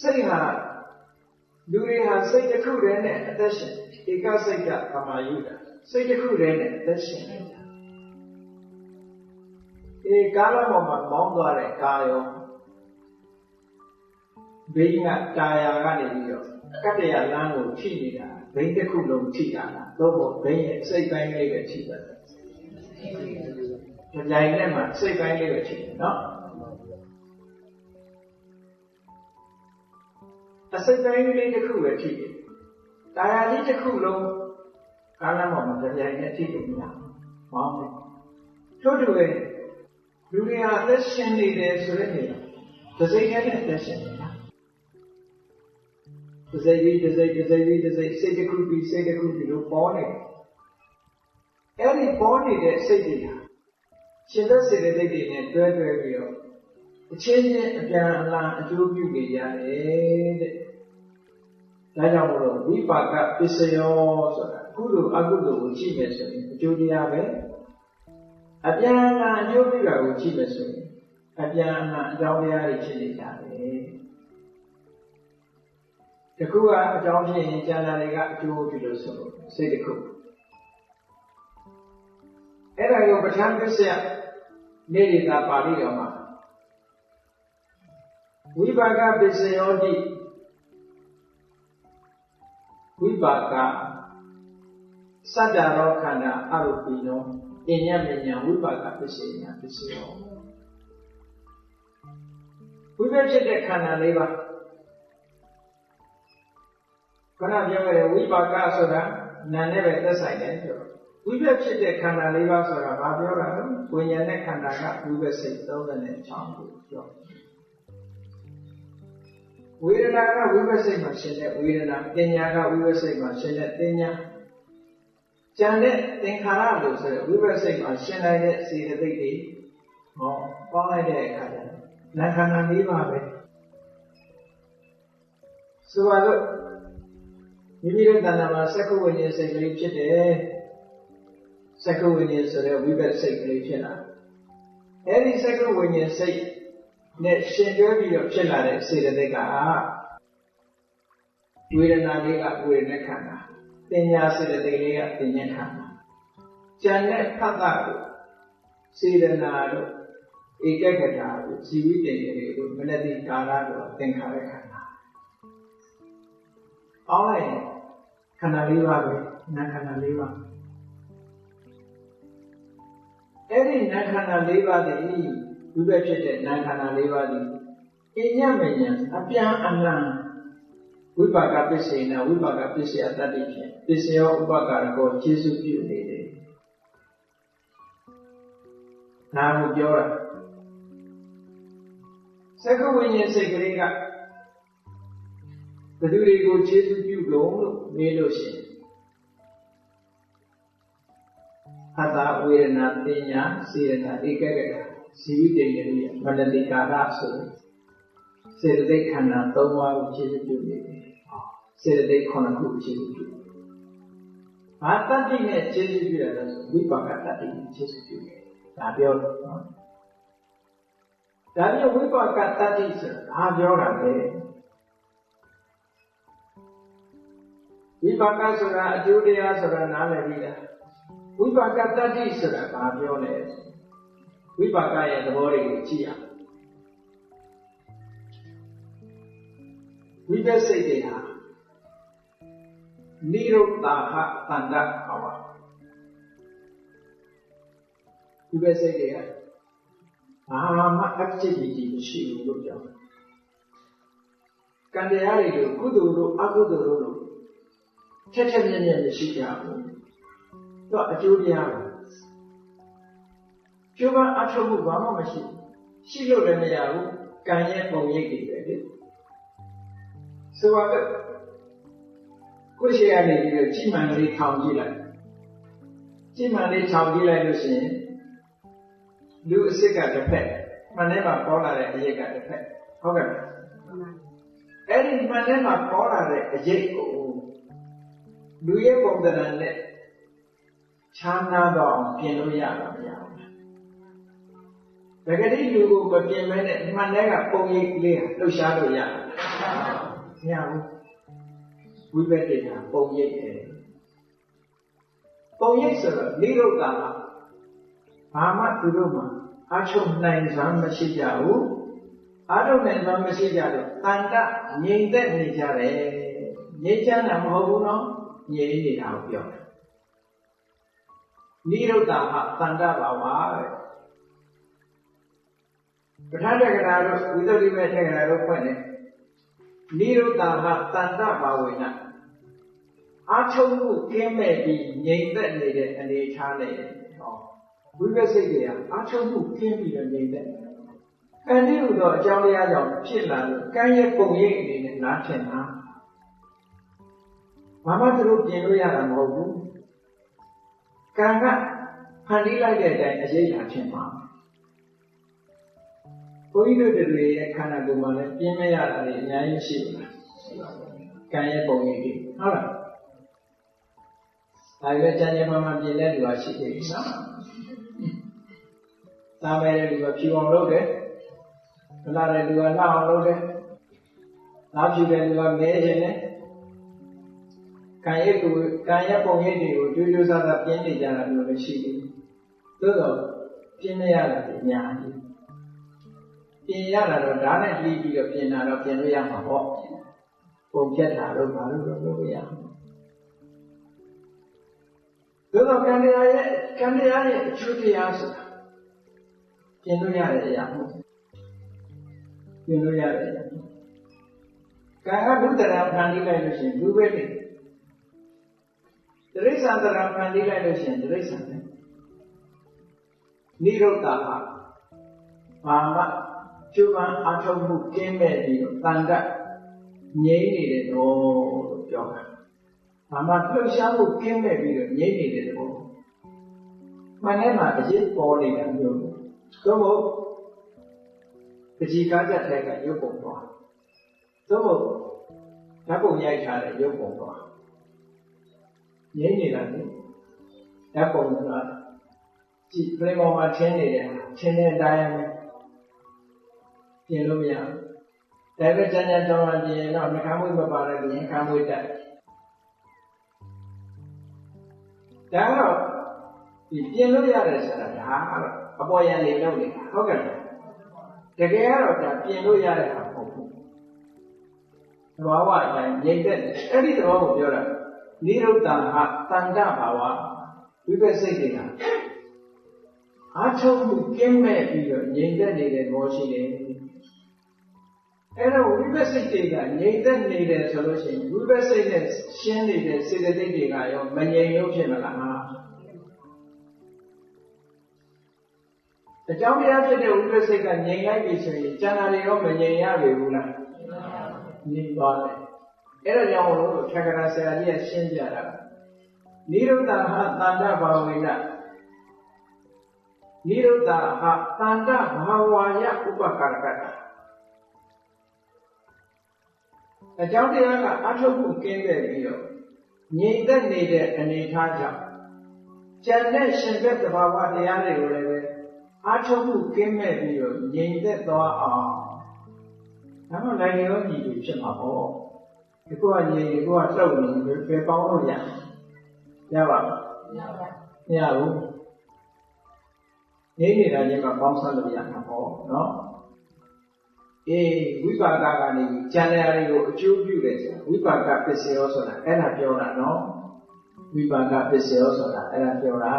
S2: စိတ်ဟာလူတွေဟာစိတ်တစ်ခုတည်းနဲ့အသက်ရှင်ဧကစိတ်ကပမာယုတာစိတ်တစ်ခုတည်းနဲ့အသက်ရှင်နေတာကာလပေါ်မှာမောင်းသွားတဲ့ကာယောဘိန်းကတာယာကနေပြီးတော့ကတ္တရာလမ်းကိုထိနေတာဘိန်းတစ်ခုလုံးထိတာလားသို့မဟုတ်ဘိန်းရဲ့စိတ်ပိုင်းလေးပဲထိတာဒီကြိုင်နဲ့မှစိတ်ပိုင်းလေးပဲထိတယ်နော်အစိတ်ပိုင်းလေးတစ်ခုပဲထိတယ်တာယာကြီးတစ်ခုလုံးကာလပေါ်မှာကြိုင်နဲ့ထိတယ်မလားမောင်းတယ်ထို့တူပဲလူတွေဟာအသက်ရှင်နေတယ်ဆိုတဲ့နေရာတစ်စိတ်နဲ့အသက်ရှင်နေတာတစ်စိတ်စိတ်တစ်ခုပြီးစိတ်တစ်ခုပြီးလို့ပေါ်နေတယ်အဲ့ဒီပေါ်နေတဲ့စိတ်တွေဟာရှင်သက်စေတသိက်တွေနဲ့တွဲပြီးတော့အချင်းချင်းအပြန်အလှန်အကျိုးပြုနေရတယ်တဲ့ဒါကြောင့်မို့လို့ဝိပါကပစ္စယောဆိုတာကုသိုလ်အကုသိုလ်ကိုကြည့်မယ်ဆိုရင်အကျိုးတရားပဲအပြန်အလှန်အကျိုးပြုတာကိုကြည့်မယ်ဆိုရင်အပြန်အလှန်အကြောင်းတရားတွေဖြစ်နေကြတယ်တခုကအကြောင်းဖြစ်ရင်ကျန်တာတွေကအကျိုးပြုလို့ဆိုလို့စိတ်တစ်ခုအဲ့ဒါကိုပဋ္ဌာန်းပစ္စယနေရတာပါဠိတော်မှာဝိပါကပစ္စယောတိဝိပါကစတ္တရောခန္ဓာအရုပိနောအညမညာဝိပါကပစ္စယညာပစ္စယောဝိပဿဖြစ်တဲ့ခန္ဓာ၄ပါးခဏပြောခဲ့တဲ့ဝိပါကဆိုတာနာနဲ့ပဲသက်ဆိုင်တယ်ပြောဝိပဿဖြစ်တဲ့ခန္ဓာ၄ပါးဆိုတာဘာပြောတာလဲဝိညာဉ်နဲ့ခန္ဓာကဝိပဿစိတ်36ကိုပြောဝေဒနာကဝိပဿစိတ်မှာရှင်တဲ့ဝေဒနာပညာကဝိပဿစိတ်မှာရှင်တဲ့ပညာကျန်တဲ့သင်္ခါရလို့ဆိုတဲ့ဝိပဿစိတ်မှာရှင်နိုင်တဲ့စေတသိက်တွေဟောပေါင်းလိုက်တဲ့အခါကျနာခန္ဓာ၄ပါးပဲ ဆိုပါလို့မိမိတို့တဏ္ဍာမှာစက္ခုဝိညာဉ်စိတ်ကလေးဖြစ်တယ်စက္ခုဝိညာဉ်ဆိုတဲ့ဝိဘတ်စိတ်ကလေးဖြစ်လာအဲ့ဒီစက္ခုဝိညာဉ်စိတ်နဲ့ရှင်တွဲပြီးတော့ဖြစ်လာတဲ့စေတသိက်ကဝေဒနာလေးကဝေဒနာခန္ဓာပညာစေတသိက်လေးကပညာခန္ဓာဉာဏ်နဲ့ဖတ်တာကိုစေတနာတို့ဧကဂတာတို့ဇီဝိတ္တေတို့မနတိကာလတို့သင်္ခါရခန္ဓာအောင်းလိုက်ခန္ဓာ၄ပါးပဲနာခန္ဓာ၄ပါးအဲ့ဒီနာခန္ဓာ၄ပါးသည်ဝိဘတ်ဖြစ်တဲ့နာခန္ဓာ၄ပါးသည်အညမဉဏ်အပြန်အလှန်ဝိပါကပစ္စေနဝိပါကပစ္စယတတ္တိဖြင့်ပစ္စယောဥပကာရကောကျေစုပြုနေတယ်နာကိုပြောတာစက္ကဝိညာဉ်စိတ်ကလေးကဘယ်သူတွေကိုကျေစုပြုလို့မေးလို့ရှိရင်အတ္တဝေဒနာပညာစေတနာဧကဂတဇီဝိတ္တေရိယမနတိကာရဆိုစေတသိက်ခန္ဓာ၃ပါးကိုကျေစုပြုနေတယ်စေတသိက်9ခုကျေစုပြုဘာတတ္တိနဲ့ကျေစုပြုရလဲဆိုဝိပါကတတ္တိနဲ့ကျေစုပြုတယ်ဒါပြောတော့ဒါမျိုးဝိပါကတတ္တိဆိုတာဘာပြောတာလဲဝိပါကဆိုတာအကျိုးတရားဆိုတာနားလည်ပြီလားဝိပါကတတ္တိဆိုတာဘာပြောလဲဝိပါကရဲ့သဘောတွေကိုကြည့်ရအောင်ဝိပဿစိတ်တွေဟာနိရုဒ္ဒါဟတန္တဘာဝဝိပဿစိတ်တွေကဘာမှ activity မရှိဘူးလို့ပြောတယ်ကံတရားတွေလို့ကုသိုလ်တို့အကုသိုလ်တို့ထက်ထက်မြက်မြက်မရှိကြဘူးတော့အကျိုးတရားပဲကျိုးပန်းအထောက်မှုဘာမှမရှိရှိလို့လည်းမရဘူးကံရဲ့ပုံရိပ်တွေပဲလေဆိုတော့ကိုယ်ရှိရနေပြီးတော့ကြည်မှန်လေးထောင်ကြည့်လိုက်ကြည်မှန်လေးထောင်ကြည့်လိုက်လို့ရှိရင်လူအစ်စ်ကတစ်ဖက်မှန်ထဲမှာပေါ်လာတဲ့အရိပ်ကတစ်ဖက်ဟုတ်ကဲ့အဲ့ဒီမှန်ထဲမှာပေါ်လာတဲ့အရိပ်ကိုလူရဲ့ပုံသဏ္ဍာန်နဲ့ချမ်းသာတော့ပြင်လို့ရတာမရဘူးတကယ်ဒီလူကိုမပြင်မဲနဲ့မှန်တဲ့ကပုံရိပ်ကလေးလှုပ်ရှားလို့ရတယ်မရဘူးဝိပဿနာပုံရိပ်တယ်ပုံရိပ်ဆိုတော့နိရောဓကဘာမှသူတို့မှာအချုပ်နိုင်စွမ်းမရှိကြဘူးအထုတ်နိုင်စွမ်းမရှိကြတော့တန်တငြိမ်သက်နေကြတယ်ငြိမ်ချမ်းတာမဟုတ်ဘူးနော်ငြိမ်နေတာကိုပြောတယ်နိရောဓဟတန်တဘာဝတဲ့ပဋ္ဌာန်းတက္ကရာတို့ဝိသုဒ္ဓိမေတက္ကရာတို့ဖွင့်တယ်နိရောဓဟတန်တဘာဝေနအထုတ်မှုကင်းမဲ့ပြီးငြိမ်သက်နေတဲ့အနေအထားနဲ့ဟောဝိပဿစိတ်တွေကအထုတ်မှုကင်းပြီးတော့ငြိမ်သက်အဲဒီလိုတော့အကြောင်းတရားကြောင့်ဖြစ်လာလို့ကံရဲ့ပုံရိပ်အနေနဲ့နားထင်တာဘာမှသူတို့ပြင်လို့ရတာမဟုတ်ဘူးကံကဖန်တီးလိုက်တဲ့အတိုင်းအရေးလာထင်ပါဘုန်းကြီးတို့တွေရဲ့ခန္ဓာကိုယ်မှာလည်းပြင်းမရတာတွေအများကြီးရှိတယ်ကံရဲ့ပုံရိပ်တွေဟုတ်လားဒါပဲကြံ့ကြံ့မှပြင်တဲ့လူကရှိသေးတယ်နော်သားမဲတဲ့လူကဖြူအောင်လုပ်တယ်မလာတဲ့လူကလှအောင်လုပ်တယ်သားဖြူတဲ့လူကမဲခြင်းနဲ့ကံရဲ့ပုံရိပ်တွေကိုကြိုးကြိုးစားစားပြင်းနေကြတာမျိုးလည်းရှိတယ်သို့တော့ပြင်းမရတာအများကြီးပြင်ရတာတော့ဓာတ်နဲ့လှီးပြီးတော့ပြင်တာတော့ပြင်လို့ရမှာပေါ့ပုံဖြတ်တာတော့ဘာလို့လုပ်လို့ရမှာသို့တော့ကံတရားရဲ့အကျိုးတရားဆိုတာပြင်လို့ရတဲ့အရာမဟုတ်ပြင်လို့ရတဲ့အရာကံကဒုတရံဖန်တီးလိုက်လို့ရှိရင်ဒုပဲနေတိရစ္ဆာန်တရံဖန်တီးလိုက်လို့ရှိရင်တိရစ္ဆာန်ပဲနိရောဓဟာဘာမှကျုပ်ပန်းအထောက်မှုကင်းမဲ့ပြီးတော့တန်တငြိမ့်နေတဲ့တော့လို့ပြောတာဘာမှလှုပ်ရှားမှုကင်းမဲ့ပြီးတော့ငြိမ့်နေတဲ့တော့မှန်တယ်မှာအရေးပေါ်နေတာမျိုးသို့မဟုတ်ပကြီးကားကြတဲ့ကရုပ်ပုံသွားသို့မဟုတ်ဓ ဓာတ်ပုံရိုက်ထားတဲ့ရုပ်ပုံတော့ငြိမ့်နေတာလေဓာတ်ပုံကကြည့်ပြိမောမှာထင်းနေတယ်ထင်းတဲ့အတိုင်းပြင်လို့မရဘူးဒါပေမဲ့ကျန်ကျန်တောင်းလာပြင်တော့နှခမ်းမွေးမပါတဲ့ပြင်ခမ်းမွေးတက်ဒါတော့ဒီပြင်လို့ရတယ်ဆိုတာဒါအပေါ်ရန်နေလို့နေတာဟုတ်ကဲ့တကယ်ကတော့ဒါပြင်လို့ရတဲ့ဟာမဟုတ်ဘူးသဘာဝအတိုင်းငြိမ့်တဲ့အဲ့ဒီသဘောကိုပြောတာနိရုဒ္ဓဟာတန်တဘာဝဝိပဿစိတ်တွေကအားထုတ်မှုကင်းမဲ့ပြီးတော့ငြိမ့်သက်နေတဲ့ဘောရှိတယ်အဲ့တော့ဝိပဿစိတ်တွေကငြိမ့်သက်နေတယ်ဆိုလို့ရှိရင်ဝိပဿစိတ်နဲ့ရှင်းနေတဲ့စေတသိက်တွေကရောမငြိမ်လို့ဖြစ်မလားအကြောင်းတရားဖြစ်တဲ့ဝိပဿစိတ်ကငြိမ်လိုက်ပြီဆိုရင်ကျန်တာတွေရောမငြိမ်ရပြီဘူးလားငြိမ်သွားတယ်အဲ့ဒါကြောင့်လို့ထက္ကရာဆရာကြီးကရှင်းပြတာနိရုဒ္ဓဟာတန္တဘာဝေနနိရုဒ္ဓဟာတန္တဘာဝယဥပကာရကတအကြောင်းတရားကအထုတ်မှုကင်းခဲ့ပြီးတော့ငြိမ်သက်နေတဲ့အနေအထားကြောင့်ကျန်တဲ့ရှင်ဘက်သဘာဝတရားတွေကိုလည်းပဲအထုတ်မှုကင်းမဲ့ပြီးတော့ငြိမ်သက်သွားအောင်ဒါမှလည်းရောညီတူဖြစ်မှာပေါ့ဒီကောငြိမ်ဒီကောလှုပ်နေပဲပေါင်းလို့ရပါ့မရဘူးငြိမ်နေတာချင်းမှပေါင်းဆက်လို့ရမှာပေါ့နော်ဝိပါကကနေကျန်တဲ့အရာတွေကိုအကျိုးပြုတယ်ဆိုတာဝိပါကပစ္စယောဆိုတာအဲ့ဒါပြောတာနော်ဝိပါကပစ္စယောဆိုတာအဲ့ဒါပြောတာ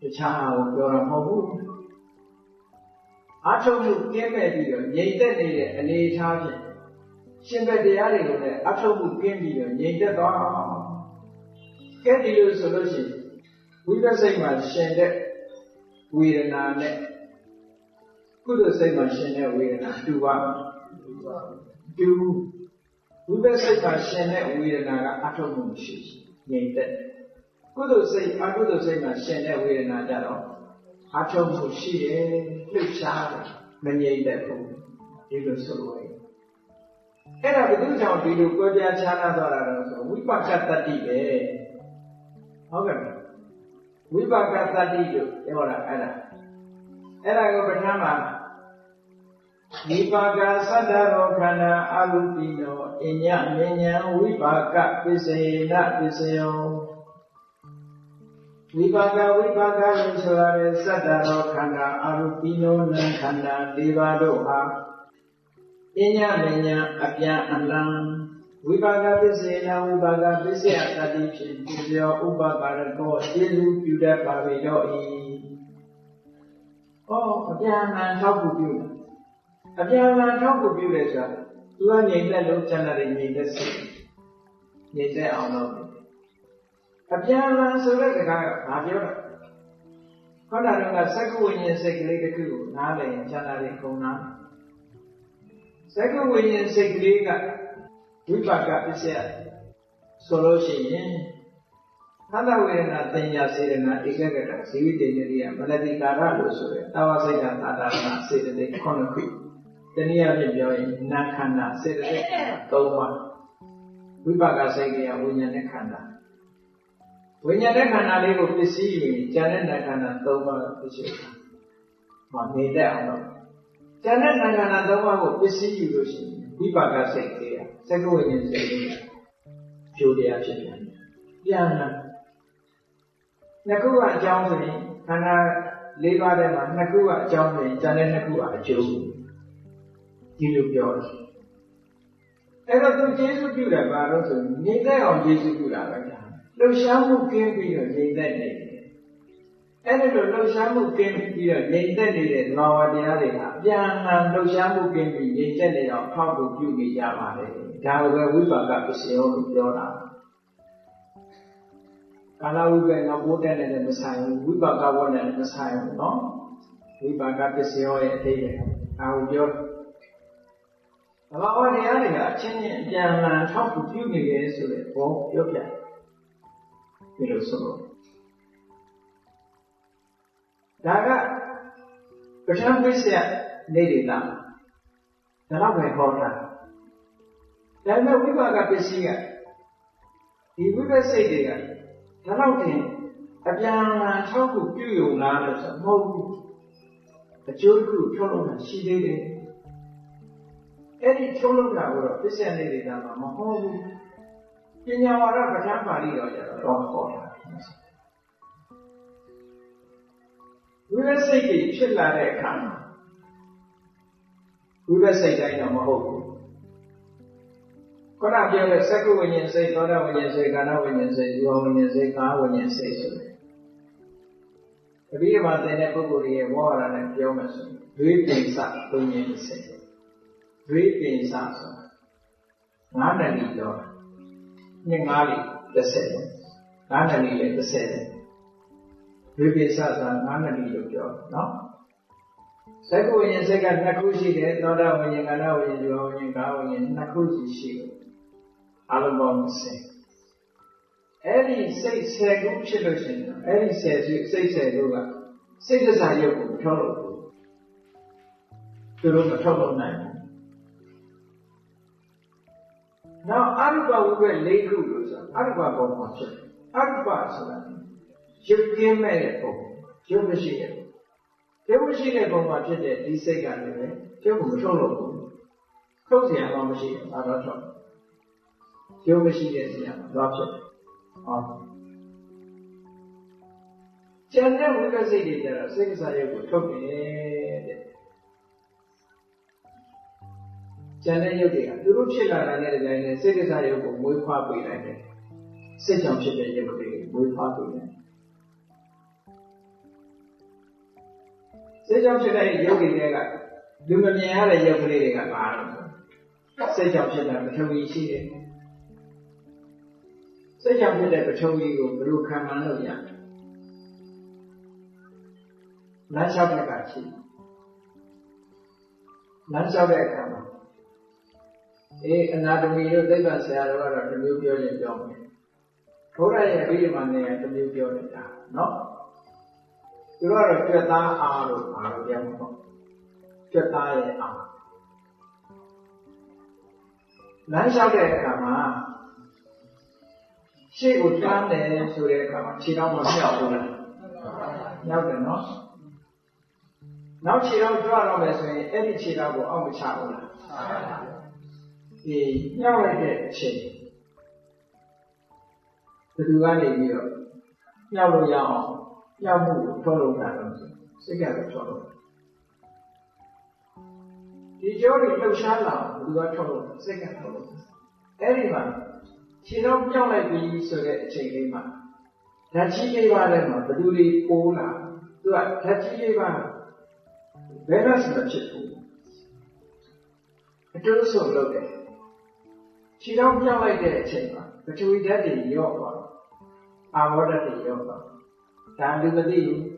S2: တခြားဟာကိုပြောတာမဟုတ်ဘူးအထုတ်မှုကင်းမဲ့ပြီးတော့ငြိမ်သက်နေတဲ့အနေအထားဖြင့်ရှင်ဘက်တရားတွေကိုလည်းအထုတ်မှုကင်းပြီးတော့ငြိမ်သက်သွားကဲဒီလိုဆိုလို့ရှိရင်ဝိပဿစိတ်မှာရှင်တဲ့ဝေဒနာနဲ့ကုသိုလ်စိတ်မှာရှင်တဲ့ဝေဒနာတူပါတူဝိပဿစိတ်မှာရှင်တဲ့ဝေဒနာကအထုတ်မှုမရှိငြိမ်သက်ကုသိုလ်စိတ်အကုသိုလ်စိတ်မှာရှင်တဲ့ဝေဒနာကြတော့အထုတ်မှုရှိတယ်လှုပ်ရှားတယ်မငြိမ်သက်ဘူးဒီလိုဆိုလို့အဲ့ဒါဘယ်သူကြောင့်ဒီလိုကြွယ်ပြားခြားနာသွားတာလဲဆိုဝိပါကတတ္တိပဲဟုတ်ကဲ့ဝိပါကတတ္တိလို့ပြောတာအဲ့ဒါကိုပဋ္ဌာန်းမှာဝိပါကသတ္တရောခန္ဓာအလုပိနောအညမဉ္ဇံဝိပါကပစ္စေနပစ္စယောဝိပါကလို့ဆိုရတဲ့သတ္တရောခန္ဓာအလုပိနောနံခန္ဓာ၄ပါးတို့ဟာအညမဉ္ဇံအပြန်အလှန်ဝိပါကပစ္စေနဝိပါကပစ္စယတတိဖြင့်ပစ္စယောဥပပါရကောကျေစုပြုတတ်ပါပေတော့၏အပြန်အလှန်ထောက်ကူပြုတယ်အပြန်အလှန်ထောက်ကူပြုတယ်ဆိုတာသူကငြိမ်သက်လို့ကျန်တဲ့ငြိမ်သက်စိတ်ငြိမ်သက်အောင်လုပ်တယ်အပြန်အလှန်ဆိုတဲ့စကားကဘာပြောတာခေါင်းတော်ကစက္ကဝိညာဉ်စိတ်ကလေးတစ်ခုကိုနားလည်ရင်ကျန်တဲ့ကုန်နာစက္ကဝိညာဉ်စိတ်ကလေးကဝိပါကပစ္စယဆိုလို့ရှိရင်သတ္တဝေဒနာတင်ညာစေဒနာဧကဂတဇီဝိတေနရိယမနတိကာရလို့ဆိုတဲ့တာဝစိတ်တာသာသနာစေတသိက်ခုနှစ်ခုတနည်းအားဖြင့်ပြောရင်နာခန္ဓာစေတသိက်၃ပါးဝိပါကစိတ်ကဝိညာဉ်နဲ့ခန္ဓာဝိညာဉ်နဲ့ခန္ဓာလေးကိုပစ္စည်းယူရင်ဉာဏ်နဲ့နာခန္ဓာ၃ပါးကိုပစ္စည်းနေတဲ့အောင်တော့ဉာဏ်နဲ့နာခန္ဓာ၃ပါးကိုပစ္စည်းယူလို့ရှိရင်ဝိပါကစိတ်ကစက္ကဝိညာဉ်စိတ်ကဖြိုတရားဖြစ်တယ်ပြန်လာနှစ်ခုကအကြောင်းဆိုရင်ခန္ဓာ၄ပါးထဲမှာနှစ်ခုကအကြောင်းဆိုရင်ဉာဏ်နဲ့နှစ်ခုကအကျိုးဒီလိုပြောတယ်အဲ့တော့သူကျေစုပြုတယ်ဘာလို့ဆိုရင်ငြိမ့်သက်အောင်ကျေစုပြုတာပဲလှုပ်ရှားမှုကင်းပြီးတော့ငြိမ့်သက်နေတယ်အဲ့ဒီလိုလှုပ်ရှားမှုကင်းပြီးတော့ငြိမ့်သက်နေတဲ့သဘာဝတရားတွေဟာပြန်လာလှုပ်ရှားမှုကင်းပြီးငြိမ့်သက်နေအောင်ထောက်ကူပြုနေကြပါလေဒါကိုပဲဝိပါကပစ္စယောလို့ပြောတာကာလဝိပ္ပယ်နောက်ပိုးတက်နေတဲ့မဆိုင်ဘူးဝိပါကဝတ်နဲ့မဆိုင်ဘူးနော်ဝိပါကပစ္စယောရဲ့အသေးပဲဒါကိုပြောသဘာဝတရားတွေကအချင်းချင်းအပြန်အလှန်ထောက်ကူပြုနေတယ်ဆိုတဲ့ဘောပြောပြဒီလိုဆိုတော့ဒါကပဋ္ဌာန်းပစ္စယနေဒေတာဒါတော့ပဲဟောတာ ဒါပေမဲ့ဝိပါကပစ္စည်းကဒီဝိပဿစိတ်တွေကဒါတော့တင်အပြန်အလှန်ထောက်ကူပြုယုံလားလို့ဆိုမဟုတ်ဘူးအကျိုးတစ်ခုထုတ်လို့ရှိသေးတယ်အဲ့ဒီထုတ်လို့တာကိုတော့ပစ္စယနေတွေကမှမဟုတ်ဘူးပညာဝါဒပဋ္ဌာန်းပါဠိတော်ကြတော့ဟောတာဝိပဿစိတ်တွေဖြစ်လာတဲ့အခါမှာဝိပဿစိတ်တိုင်းတော့မဟုတ်ဘူးခုနပြောတဲ့သက္ကဝိညာဉ်စိတ်သောတာဝိညာဉ်စိတ်ကာဏဝိညာဉ်စိတ်ဇောဝိညာဉ်စိတ်ကာဝိညာဉ်စိတ်ဆိုတယ်တပည့်မှာသင်တဲ့ပုဂ္ဂိုလ်ရဲ့ဝါရနဲ့ပြောမယ်ဆိုရင်ဒွေပင်စသုံးခြင်းစိတ်ဒွေပင်စဆိုတာငါးဏလီတော့နှစ်ငါးလီ30ငါးဏလီလည်း30ဒွေပင်စဆိုတာငါးဏလီလို့ပြောနော်သက္ကဝိညာဉ်စိတ်က2ခုရှိတယ်သောတာဝိညာဉ်ကာဏဝိညာဉ်ဇောဝိညာဉ်ကာဝိညာဉ်2ခုရှိတယ်အလုံးပေါင်း10အဲ့ဒီစိတ်10ခုဖြစ်လို့ရှိရင်အဲ့ဒီစိတ်10ခုကစိတ်ဒဇာရုပ်ကိုထုတ်လို့သူတို့မထုတ်လို့နိုင်ဘူး။နောက်အရူပဝိပ္ပ၄ခုလို့ဆိုအရူပပုံမှာဖြစ်တယ်။အရူပဆိုတာရုပ်ကင်းမဲ့တဲ့ပုံရုပ်မရှိတဲ့ပုံရုပ်မရှိတဲ့ပုံမှာဖြစ်တဲ့ဒီစိတ်ကလည်းရုပ်ကိုမထုတ်လို့ဘူး။ထုတ်เสียမှမရှိဘူး။ဒါတော့ထုတ်ရုပ်မရှိတဲ့နေရာမှာတော့ဖြစ်တယ်။ဟောကျန်တဲ့ဝိပဿစိတ်တွေကျတော့စိတ်ကစားရုပ်ကိုထုတ်တယ်တဲ့ကျန်တဲ့ရုပ်တွေကသူတို့ဖြစ်လာတဲ့တိုင်နဲ့စိတ်ကစားရုပ်ကိုမွေးဖွားပေးလိုက်တယ်စိတ်ကြောင့်ဖြစ်တဲ့ရုပ်တွေကိုမွေးဖွားပေးတယ်စိတ်ကြောင့်ဖြစ်တဲ့ရုပ်တွေကလူမမြင်ရတဲ့ရုပ်ကလေးတွေကပါတော့စိတ်ကြောင့်ဖြစ်တဲ့ပထဝီရှိတယ်စိတ်ကြောင့်ဖြစ်တဲ့ပထဝီကိုဘယ်လိုခံမှန်းလို့ရလဲလမ်းလျှောက်တဲ့အခါရှိလမ်းလျှောက်တဲ့အခါမှာအနာတမီတို့သိပ္ပံဆရာတို့ကတော့တစ်မျိုးပြောရင်ပြောမယ်ဘုရားရဲ့အဘိဓမ္မာနဲ့တစ်မျိုးပြောနေတာနော်သူတို့ကတော့ကြွက်သားအားလို့ပါလို့ပြောမှာပေါ့ကြွက်သားရဲ့အားလမ်းလျှောက်တဲ့အခါမှာရှေ့ကိုတန်းတယ်ဆိုတဲ့အခါမှာခြေထောက်မမြောက်ဘူးလားမြောက်တယ်နော်နောက်ခြေထောက်ကြွတော့မယ်ဆိုရင်အဲ့ဒီခြေထောက်ကိုအောက်မချဘူးလားဒီညှောက်လိုက်တဲ့အချိန်ဘယ်သူကနေပြီးတော့ညှောက်လို့ရအောင်ညှောက်မှုကိုထုတ်လုပ်တာလို့စိတ်ကတော့ထုတ်လုပ်ဒီကြောတွေလှုပ်ရှားလာဘယ်သူကထုတ်လုပ်စိတ်ကထုတ်လုပ်အဲ့ဒီမှာခြေထောက်ညှောက်လိုက်ပြီးဆိုတဲ့အချိန်လေးမှာဓာတ်ကြီးလေးပါးထဲမှာဘယ်သူတွေပိုးလာသူကဓာတ်ကြီးလေးပါးဘယ်တော့မှဖြစ်ဘူးအတူဆုံးလုပ်တယ်ခြေထောက်ပြောင်းလိုက်တဲ့အချိန်မှာပထဝီဓာတ်တွေရော့သွားအာဘောဓာတ်တွေရော့သွားဒါလူမသိဘူးဘ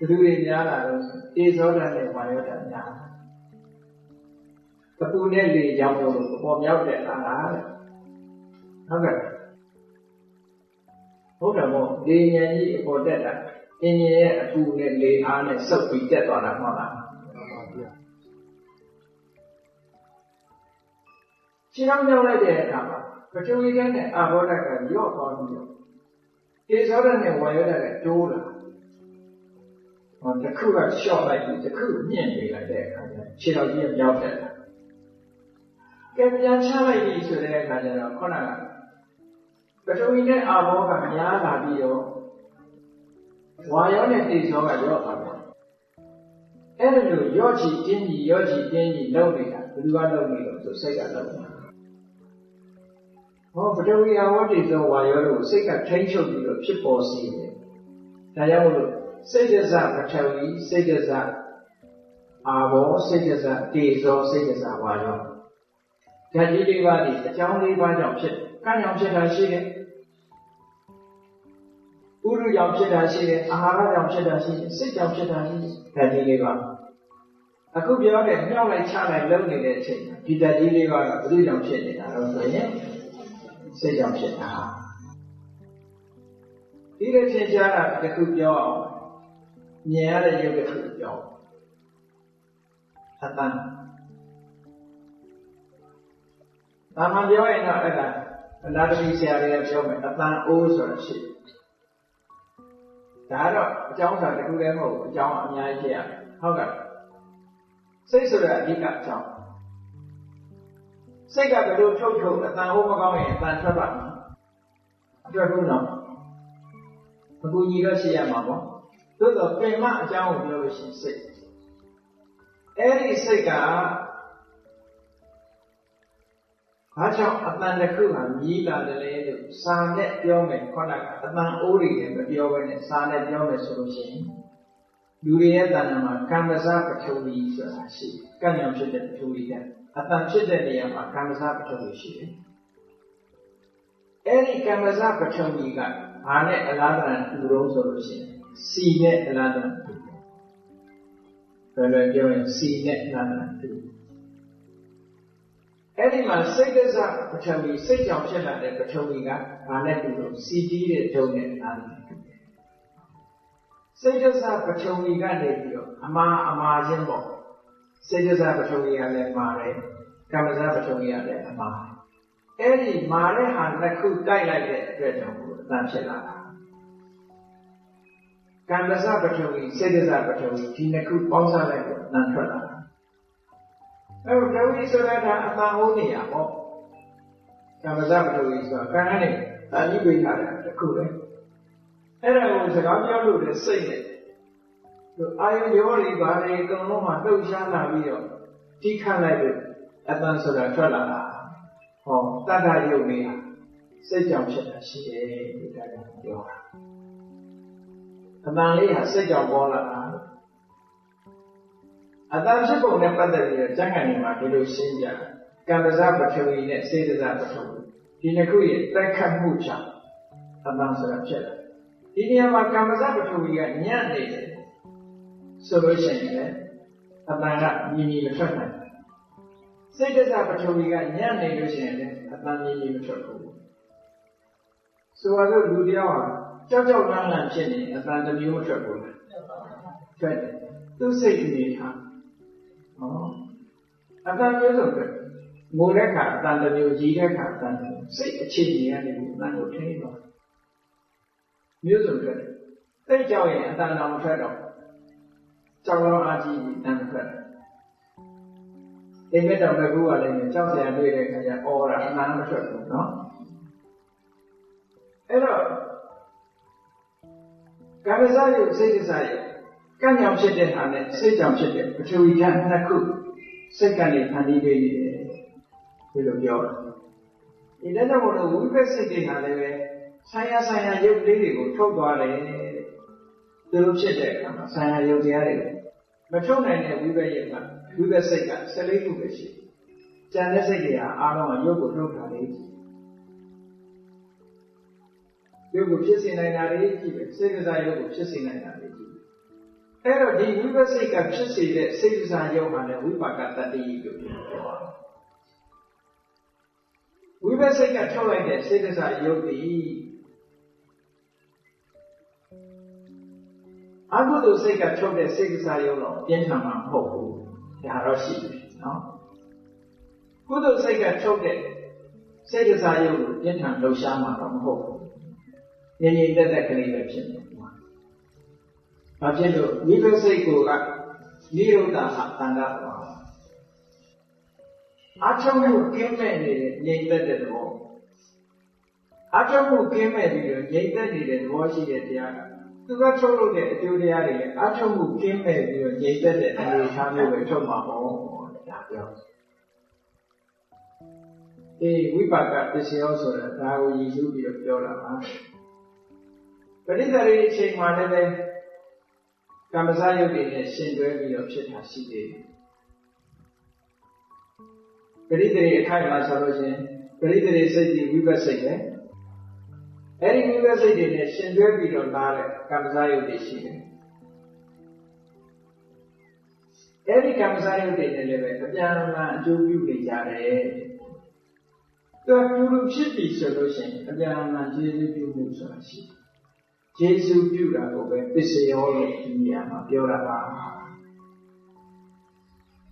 S2: ယ်သူတွေများလာတော့တေဇောဓာတ်နဲ့ဝါယောဓာတ်များပပူနဲ့လေကြောင့်လို့ပေါ်မြောက်တဲ့လားတဲ့ဟုတ်ကဲ့ဟုတ်တယ်မို့လေဉာဏ်ကြီးအပေါ်တက်တာအင်းကြီးရဲ့အပူနဲ့လေအားနဲ့စုပ်ပြီးတက်သွားတာမဟုတ်လားခြေထောက်မြောက်လိုက်တဲ့အခါမှာပထဝီဓာတ်နဲ့အာဘောဓာတ်ကရော့သွားပြီးတော့တေဇောဓာတ်နဲ့ဝါယောဓာတ်ကတိုးလာတစ်ခုကလျှော့လိုက်ပြီးတစ်ခုမြင့်ပေးလိုက်တဲ့အခါကျခြေထောက်ကြီးမြောက်တက်လာကဲပြန်ချလိုက်ပြီဆိုတဲ့အခါကျတော့ခုနကပထဝီနဲ့အာဘောကများလာပြီးတော့ဝါယောနဲ့တေဇောကရော့သွားတယ်အဲ့ဒါလိုရော့ချီတင်းကြီးရော့ချီတင်းကြီးလုပ်နေတာဘယ်သူကလုပ်နေလို့ဆိုစိတ်ကလုပ်နေတာဟောပထဝီအာဘောတေဇောဝါယောတို့စိတ်ကထိန်းချုပ်ပြီးတော့ဖြစ်ပေါ်စေတယ်ဒါကြောင့်မို့လို့စိတ်ဒဇပထဝီစိတ်ဒဇအာဘောစိတ်ဒဇတေဇောစိတ်ဒဇဝါယောဓာတ်ကြီးလေးပါးဒီအကြောင်းလေးပါးကြောင့်ဖြစ်ကံကြောင့်ဖြစ်တာရှိတယ်ဥရုကြောင့်ဖြစ်တာရှိတယ်အာဟာရကြောင့်ဖြစ်တာရှိတယ်စိတ်ကြောင့်ဖြစ်တာရှိတယ်ဓာတ်ကြီးလေးပါအခုပြောတဲ့မြောက်လိုက်ချလိုက်လုံးနေတဲ့အချိန်ဒီဓာတ်ကြီးလေးပါကဘယ်သူကြောင့်ဖြစ်နေတာတော့ဆိုရင်စိတ်ကြောင့်ဖြစ်တာဒီလိုသင်ကြားတာတစ်ခုပြောအောင်မြင်ရတဲ့ရုပ်တစ်ခုပြောအတန် ဒါမှပြောရင်တော့အဲ့ဒါအနာတပိဆရာတွေကပြောမယ်အတန်အိုးဆိုတာရှိတယ်ဒါတော့အကြောင်းစာတစ်ခုတည်းမဟုတ်ဘူးအကြောင်းအများကြီးဖြစ်ရတယ်ဟုတ်ကဲ့စိတ်ဆိုတာအဓိကအကြောင်းစိတ်ကဘယ်လိုထုတ်ထုတ်အတန်အိုးမကောင်းရင်အတန်ထွက်ပါ့မလားအတွက်ဘူးနော်အကူကြီးတော့ရှိရမှာပေါ့သို့တော့ပင်မအကြောင်းကိုပြောလို့ရှိရင်စိတ်အဲ့ဒီစိတ်ကဘာကြောင့်အတန်တစ်ခုဟာမြည်လာတယ်လေလို့စာနဲ့ပြောမယ်ခေါင်းကအတန်အိုးတွေနဲ့မပြောဘဲနဲ့စာနဲ့ပြောမယ်ဆိုလို့ရှိရင်လူတွေရဲ့တဏ္ဍာမှာကမ္မဇပထဝီဆိုတာရှိတယ်။ကံ့ကြောင့်ဖြစ်တဲ့ပထဝီကအတန်ဖြစ်တဲ့နေရာမှာကမ္မဇပထဝီရှိတယ်။အဲ့ဒီကမ္မဇပထဝီကဘာနဲ့အလားတန်တူတော့ဆိုလို့ရှိရင်စီနဲ့အလားတန်တူတယ်။ဘယ်လိုပြောရင်စီနဲ့အလားတန်တူအဲ့ဒီမှာစိတ်ကစားပထဝီစိတ်ကြောင့်ဖြစ်လာတဲ့ပထဝီကဘာနဲ့တူလို့စီတီးတဲ့ဒုံနဲ့အလားတန်တူတယ်စိတ်ကစားပထဝီကနေပြီးတော့အမာချင်းပေါ့စိတ်ကစားပထဝီကလည်းမာတယ်ကမ္မဇပထဝီကလည်းအမာအဲ့ဒီမာတဲ့ဟာတစ်ခုတိုက်လိုက်တဲ့အတွက်ကြောင့်အတန်ဖြစ်လာတာကမ္မဇပထဝီစိတ်ကစားပထဝီဒီနှစ်ခုပေါင်းစားလိုက်တော့အတန်ထွက်လာတာအဲ့တော့ပထဝီဆိုတာကအတန်ဟိုးနေရပေါ့ကမ္မဇပထဝီဆိုတာကံနဲ့တာဏိပိထားတာတစ်ခုပဲအဲ့ဒါကိုစကားပြောလို့လည်းစိတ်နဲ့အာယုရောတွေဘာတွေအကုန်လုံးမှလှုပ်ရှားလာပြီးတော့ထိခတ်လိုက်လို့အတန်ဆိုတာထွက်လာတာဟောတတ္တယုတ်လေးဟာစိတ်ကြောင့်ဖြစ်တာရှိတယ်ဒီကကပြောတာအတန်လေးဟာစိတ်ကြောင့်ပေါ်လာတာအတန်ဖြစ်ပုံနဲ့ပတ်သက်ပြီးတော့ကျမ်းဂန်တွေမှာဒီလိုရှင်းပြကမ္မဇပထဝီနဲ့စေတဇပထဝီဒီနှစ်ခုရဲ့တိုက်ခတ်မှုကြောင့်အတန်ဆိုတာဖြစ်လာဒီနေရာမှာကမ္မဇပထဝီကညံ့နေတယ်ဆိုလို့ရှိရင်လည်းအတန်ကမြည်မြည်မထွက်နိုင်စိတ်တဇပထဝီကညံ့နေလို့ရှိရင်လည်းအတန်မြည်မြည်မထွက်ဘူးဆိုတော့လူတယောက်ဟာကြောက်လန့်ဖြစ်နေအတန်တစ်မျိုးမထွက်ဘူးလားထွက်တယ်သူ့စိတ်အနေထားဟောအတန်မျိုးဆိုတော့ငိုတဲ့ခါအတန်တစ်မျိုးကြီးတဲ့ခါအတန်တစ်မျိုးစိတ်အခြေအနေကနေပြီးအတန်ကိုထိန်းတော့မျိုးစုံထွက်တယ်သိကြောက်ရင်အတန်တော်မထွက်တော့ကြောက်တော့အားကြီးတန်ထွက်တယ်အိမ်မက်တော်ကကူကလည်းကြောက်စရာတွေ့တဲ့ခါကျအော်တာအတန်မထွက်ဘူးနော်အဲ့တော့ကမ္မဇယုတ်စိတ်ကစားယုတ်ကံ့ကြောင့်ဖြစ်တဲ့ဟာနဲ့စိတ်ကြောင့်ဖြစ်တဲ့ပထဝီဓာတ်နှစ်ခုစိတ်ကနေဖန်တီးပေးနေတယ်ဒီလိုပြောတာဒီတဲ့ကြောင့်မို့လို့ဝိပဿစိတ်တွေဟာလည်းပဲဆိုင်ရာယုတ်လေးတွေကိုထုတ်သွားတယ်ဒီလိုဖြစ်တဲ့အခါမှာဆိုင်ရာယုတ်တရားတွေမထုတ်နိုင်တဲ့ဝိပဿစိတ်က14ခုပဲရှိတယ်။ကျန်တဲ့စိတ်တွေကအားလုံးကယုတ်ကိုထုတ်တာလေယုတ်ကိုဖြစ်စေနိုင်တာတွေကြည့်ပဲစိတ်ကစားယုတ်ကိုဖြစ်စေနိုင်တာတွေကြည့်အဲ့တော့ဒီဝိပဿစိတ်ကဖြစ်စေတဲ့စိတ်ကစားယုတ်ဟာလည်းဝိပါကတတ္တိလို့ပြောတာဝိပဿစိတ်ကထုတ်လိုက်တဲ့စိတ်ကစားယုတ်ဒီအကုသိုလ်စိတ်ကထုတ်တဲ့စိတ်ကစားယုတ်တော့ပြင်းထန်မှာမဟုတ်ဘူးဒါတော့ရှိတယ်နော်ကုသိုလ်စိတ်ကထုတ်တဲ့စိတ်ကစားယုတ်ကိုပြင်းထန်လှုပ်ရှားမှာတော့မဟုတ်ဘူးငြိမ်ငြိမ်သက်သက်ကလေးပဲဖြစ်နေမှာဘာဖြစ်လို့ဝိပဿစိတ်ကိုကနိရောဓဟာတန်ခါပါအထုံးမှုကင်းမဲ့နေတဲ့ငြိမ်သက်တဲ့သဘောအထုံးမှုကင်းမဲ့ပြီးတော့ငြိမ်သက်နေတဲ့သဘောရှိတဲ့တရားကသူကထုတ်လို့တဲ့အကျိုးတရားတွေလည်းအထုံးမှုကင်းမဲ့ပြီးတော့ငြိမ်သက်တဲ့အနေအထားမျိုးပဲထုတ်မှာပေါ့ဒါပြောဝိပါကပစ္စယောဆိုတာဒါကိုရည်စူးပြီးတော့ပြောတာပါပရိသေရိအချိန်မှာလည်းပဲကမ္မဇယုတ်တွေနဲ့ရှင်တွဲပြီးတော့ဖြစ်တာရှိသေးတယ်ပရိသေရိအခိုက်မှာဆိုလို့ချင်းပရိသေရိစိတ်ဒီဝိပဿစိတ်ပဲအဲ့ဒီဝိပဿစိတ်တွေနဲ့ရှင်တွဲပြီးတော့လာတဲ့ကမ္မဇယုတ်တွေရှိတယ်အဲ့ဒီကမ္မဇယုတ်တွေနဲ့လည်းပဲအပြန်အလှန်အကျိုးပြုနေကြတယ်သူကပြုလို့ဖြစ်ပြီဆိုလို့ရှိရင်အပြန်အလှန်ကျေးဇူးပြုမှုဆိုတာရှိတယ်ကျေးဇူးပြုတာကိုပဲပစ္စယောလို့ဒီနေရာမှာပြောတာပါ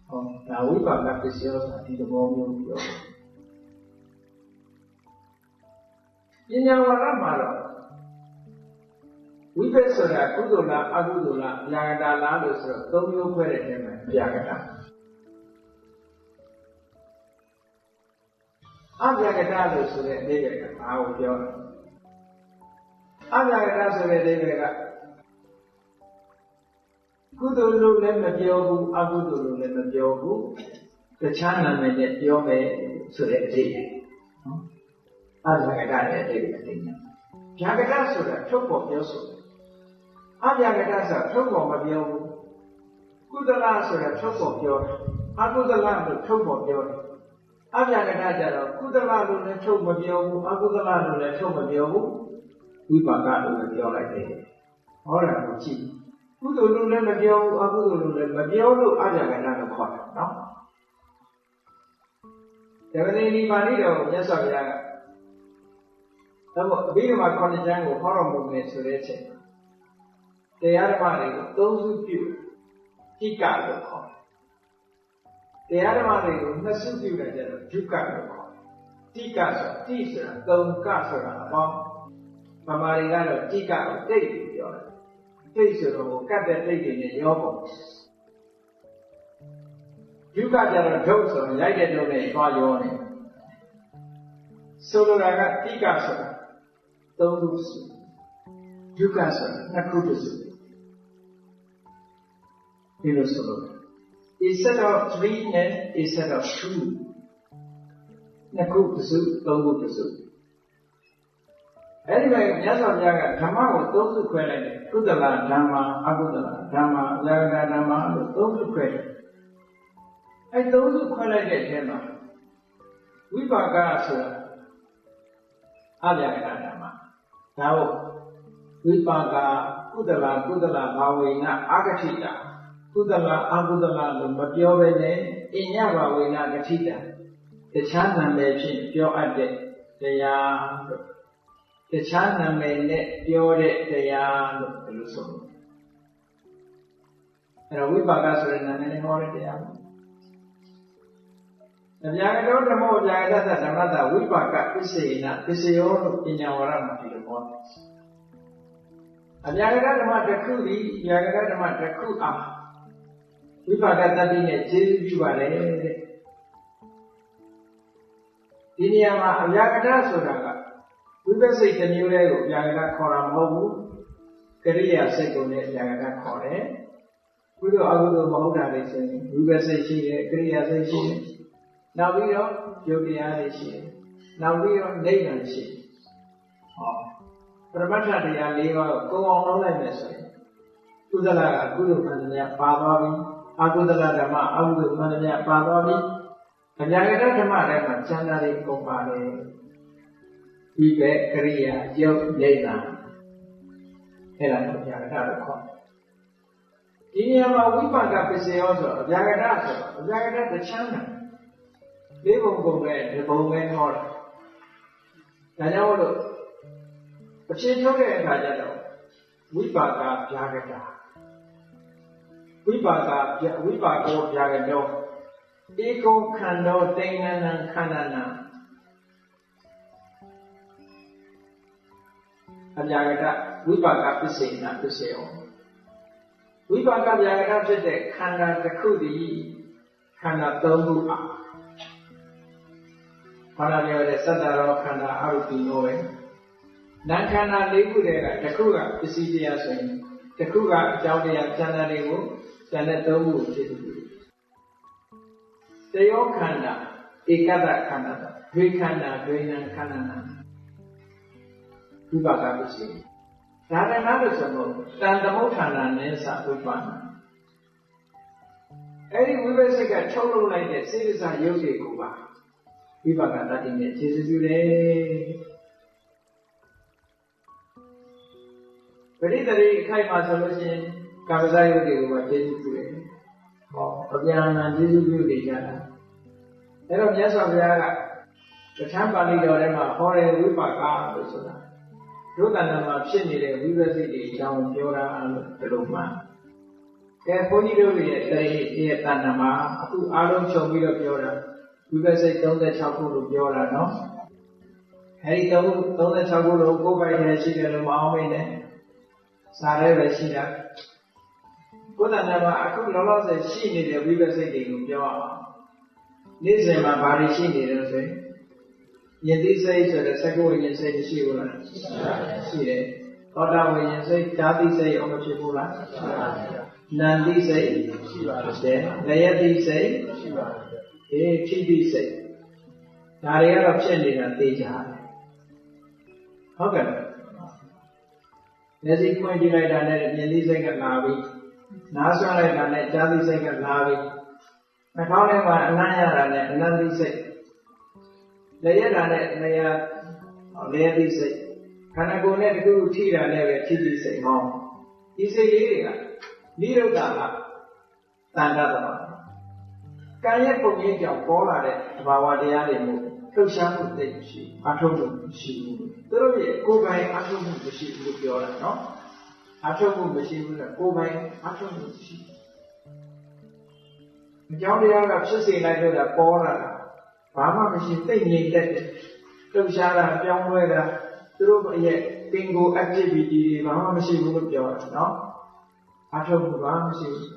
S2: ဟောဒါဝိပါကပစ္စယောဆိုတာဒီသဘောမျိုးပြောတယ် ပညာဝါဒမှာတော့ဝိပဿနာကုသိုလ်လားအကုသိုလ်လားဗျာကတာလားလို့ဆိုတော့ ၃ မျိုးခွဲတဲ့ထဲမှာဗျာကတာအဗျာကတာလို့ဆိုတဲ့အဓိပ္ပာယ်ကဘာကိုပြောလဲအဗျာကတာဆိုတဲ့အဓိပ္ပာယ်ကကုသိုလ်လို့လည်းမပြောဘူးအကုသိုလ်လို့လည်းမပြောဘူးတခြားနာမည်နဲ့ပြောမယ်ဆိုတဲ့အဓိပ္ပာယ်နော်အဗျာကတာရဲ့အဓိပ္ပာယ်ဗျာကတာဆိုတာထုတ်ပေါ်ပြောဆိုတာအဗျာကတာဆိုတာထုတ်ပေါ်မပြောဘူးကုသလဆိုတာထုတ်ပေါ်ပြောတယ်အကုသလလို့ထုတ်ပေါ်ပြောတယ်အဗျာကတာကြတော့ကုသလလို့လည်းထုတ်မပြောဘူးအကုသလလို့လည်းထုတ်မပြောဘူးဝိပါကလို့လည်းပြောလိုက်တယ်ဟောတာကိုကြည့်ကုသိုလ်လို့လည်းမပြောဘူးအကုသိုလ်လို့လည်းမပြောလို့အဗျာကတာလို့ခေါ်တယ်နော်ဓမ္မသင်္ဒီပါဠိတော်မြတ်စွာဘုရားကတော့အဘိဓမ္မာ9ကျမ်းကိုဟောတော်မူမယ်ဆိုတဲ့အချိန်တရားဓမ္မတွေကိုသုံးစုပြုတိကလို့ခေါ်တယ်တရားဓမ္မတွေကိုနှစ်စုပြုတယ်ကျတော့ဒုက္ခလို့ခေါ်တယ်တိကဆိုတိဆိုတာသုံးကဆိုတာအပေါင်းဗမာတွေကတော့တိကကိုတိတ်လို့ပြောတယ်တိတ်ဆိုတော့ကတ်တဲ့တိတ်တွေနဲ့ရောပုံဒုက္ခကြတော့ဒုက္ခဆိုတော့ရိုက်တဲ့ဒုက္ခနဲ့သွားရောနေဆိုလိုတာကတိကဆိုတာသုံးခုစုဒုက္ခဆိုတာနှစ်ခုတစုဒီလိုဆိုလို့ instead of 3 and instead of 2နှစ်ခုတစုသုံးခုတစုအဲ့ဒီမှာမြတ်စွာဘုရားကဓမ္မကိုသုံးစုခွဲလိုက်တယ်ကုသလဓမ္မအကုသလဓမ္မအဗျာကဓမ္မလို့သုံးစုခွဲတယ်အဲ့သုံးစုခွဲလိုက်တဲ့အထဲမှာဝိပါကဆိုတာအဗျာကဓမ္မဒါဟုတ်ဝိပါကကုသလဘာဝေနအာဂတိတာကုသလအကုသလလို့မပြောဘဲနဲ့အညဘာဝေနဂတိတာတခြားနာမည်ဖြင့်ပြောအပ်တဲ့တရားလို့တခြားနာမည်နဲ့ပြောတဲ့တရားလို့ဒီလိုဆိုလို့အဲ့တော့ဝိပါကဆိုတဲ့နာမည်နဲ့ဟောတဲ့တရားပေါ့အဗျာကတောဓမ္မောအဗျာကတ္တဓမ္မတဝိပါကပစ္စေနပစ္စယောလို့ပညာဝရမှာဒီလိုဟောတယ်အဗျာကတ္တဓမ္မတစ်ခုဒီအဗျာကတ္တဓမ္မတစ်ခုအားဝိပါကတတ္တိနဲ့ကျေးဇူးပြုပါတယ်တဲ့ဒီနေရာမှာအဗျာကတ္တဆိုတာကဝိပဿိတ်တစ်မျိုးလေးကိုအဗျာကတ္တခေါ်တာမဟုတ်ဘူးကရိယာစိတ်ကိုလည်းအဗျာကတ္တခေါ်တယ်ကုသိုလ်အကုသိုလ်မဟုတ်တာတွေဆိုရင်ဝိပဿိတ်ရှိတယ်ကရိယာစိတ်ရှိတယ်နောက်ပြီးတော့ယုတ်တရားတွေရှိတယ်နောက်ပြီးတော့နိဗ္ဗာန်ရှိတယ်ဟောပရမတ္ထတရား၄ပါးကိုကုံအောင်လုပ်လိုက်မယ်ဆိုရင်ကုသလကကုသိုလ်မှန်သမျှပါသွားပြီအကုသလဓမ္မအကုသိုလ်မှန်သမျှပါသွားပြီအဗျာကတ္တဓမ္မထဲမှာကျမ်းစာတွေကုန်ပါတယ်ဒီပဲကရိယာယုတ်နိဗ္ဗာန်အဲ့ဒါကိုအဗျာကတ္တလို့ခေါ်ဒီနေရာမှာဝိပါကပစ္စယောဆိုအဗျာကတ္တဆိုအဗျာကတ္တတချမ်းသာလေးပုံပုံပဲဒီပုံပဲဟောတာဒါကြောင့်လို့အဖြစ်ထုတ်တဲ့အခါကျတော့ဝိပါကဗျာကတ္တဝိပါကောဗျာကတောဧကောခန္ဓောတိဏ္ဏံခန္ဓနာအဗျာကတ္တဝိပါကပစ္စေနပစ္စယောဝိပါကဗျာကတ္တဖြစ်တဲ့ခန္ဓာတစ်ခုသည်ခန္ဓာ၃ခုအားခန္ဓာပြောတဲ့သတ္တရောခန္ဓာအရုပိနောပဲနာခန္ဓာ၄ခုတည်းကတစ်ခုကပစ္စည်းတရားဆိုရင်တစ်ခုကအကြောင်းတရားကျန်တဲ့တွေကိုကျန်တဲ့၃ခုကိုဖြစ်ပြီးတယောခန္ဓာဧကတ္တခန္ဓာဒွေခန္ဓာဒွေနံခန္ဓာနာဝိပါကပစ္စည်းဒါနဲ့နောက်လို့ဆိုတော့တန်သမုဋ္ဌာဏနဲ့စဝိပါဏအဲ့ဒီဝိပဿနာကထုတ်လုပ်လိုက်တဲ့စေတစာယုတ်တွေကိုပါဝိပါကတတ္တိနဲ့ခြေစပြုတယ်ပရိသေရိအခိုက်မှာဆိုလို့ရှိရင်ကာမဇယုတ်တွေကိုပါခြေစပြုတယ်ဟောအပြန်အလှန်ခြေစပြုနေကြတာအဲ့တော့မြတ်စွာဘုရားကတထမ်းပါဠိတော်ထဲမှာဟောတဲ့ဝိပါကလို့ဆိုတာဒုက္ခနာမှာဖြစ်နေတဲ့ဝိပဿနာတွေအကြောင်းပြောတာလို့ဒီလိုမှကဲဘုန်းကြီးတို့ရဲ့တရေရဲ့တဏ္ဍာမှာအခုအားလုံးချုပ်ပြီးတော့ပြောတာဝိပဿနာ36ခုလို့ပြောတာနော် အဲဒီ36ခုလုံးကိုယ်ပိုင်နဲ့ရှိတယ်လို့မအောင်မေးနဲ့စာရဲပဲရှိတာကိုယ်တဏ္ဍာမှာအခုလောလောဆယ်ရှိနေတဲ့ဝိပဿနာစိတ်တွေကိုပြောအောင်နေ့စဉ်မှာဘာတွေရှိနေတယ်ဆိုရင်ယတိစိတ်ဆိုတဲ့သက္ကဝိညာဉ်စိတ်ရှိဘူးလားရှိတယ်သောတာဝိညာဉ်စိတ်ဓာတိစိတ်အောင်မဖြစ်ဘူးလားနန္တိစိတ်ရှိပါတယ်လယတိစိတ်ရှိပါတယ်ထိတိစိတ်ဒါတွေကတော့ဖြစ်နေတာသိကြတယ်ဟုတ်ကဲ့လက်ရှိခွင့်ကြည့်လိုက်တာနဲ့မြင်သိစိတ်ကလာပြီနားဆွလိုက်တာနဲ့ကြားသိစိတ်ကလာပြီနှာခေါင်းထဲမှာအနံ့ရတာနဲ့အနံ့သိစိတ်လက်ရတာနဲ့လျက်သိစိတ်ခန္ဓာကိုယ်နဲ့တခုထိတာနဲ့ပဲထိတိစိတ်ဟောဒီစိတ်လေးတွေကနိရုဒ္ဓကတန်တတ်တယ်ကံရဲ့ပုံရိပ်ကြောင့်ပေါ်လာတဲ့သဘာဝတရားတွေမို့လှုပ်ရှားမှုသိရှိအထုံးမှုမရှိဘူးသူတို့ရဲ့ကိုယ်ပိုင်အထုံးမှုမရှိဘူးလို့ပြောတာနော်အထုံးမှုမရှိဘူးလေကိုယ်ပိုင်အထုံးမှုရှိအကြောင်းတရားကဖြစ်စေလိုက်လို့ပေါ်လာတာဘာမှမရှိသိငြိမ်တတ်တယ်လှုပ်ရှားတာပြောင်းလဲတာသူတို့ရဲ့ပင်ကို activity တွေဘာမှမရှိဘူးလို့ပြောတာနော်အထုံးမှုဘာမှမရှိဘူး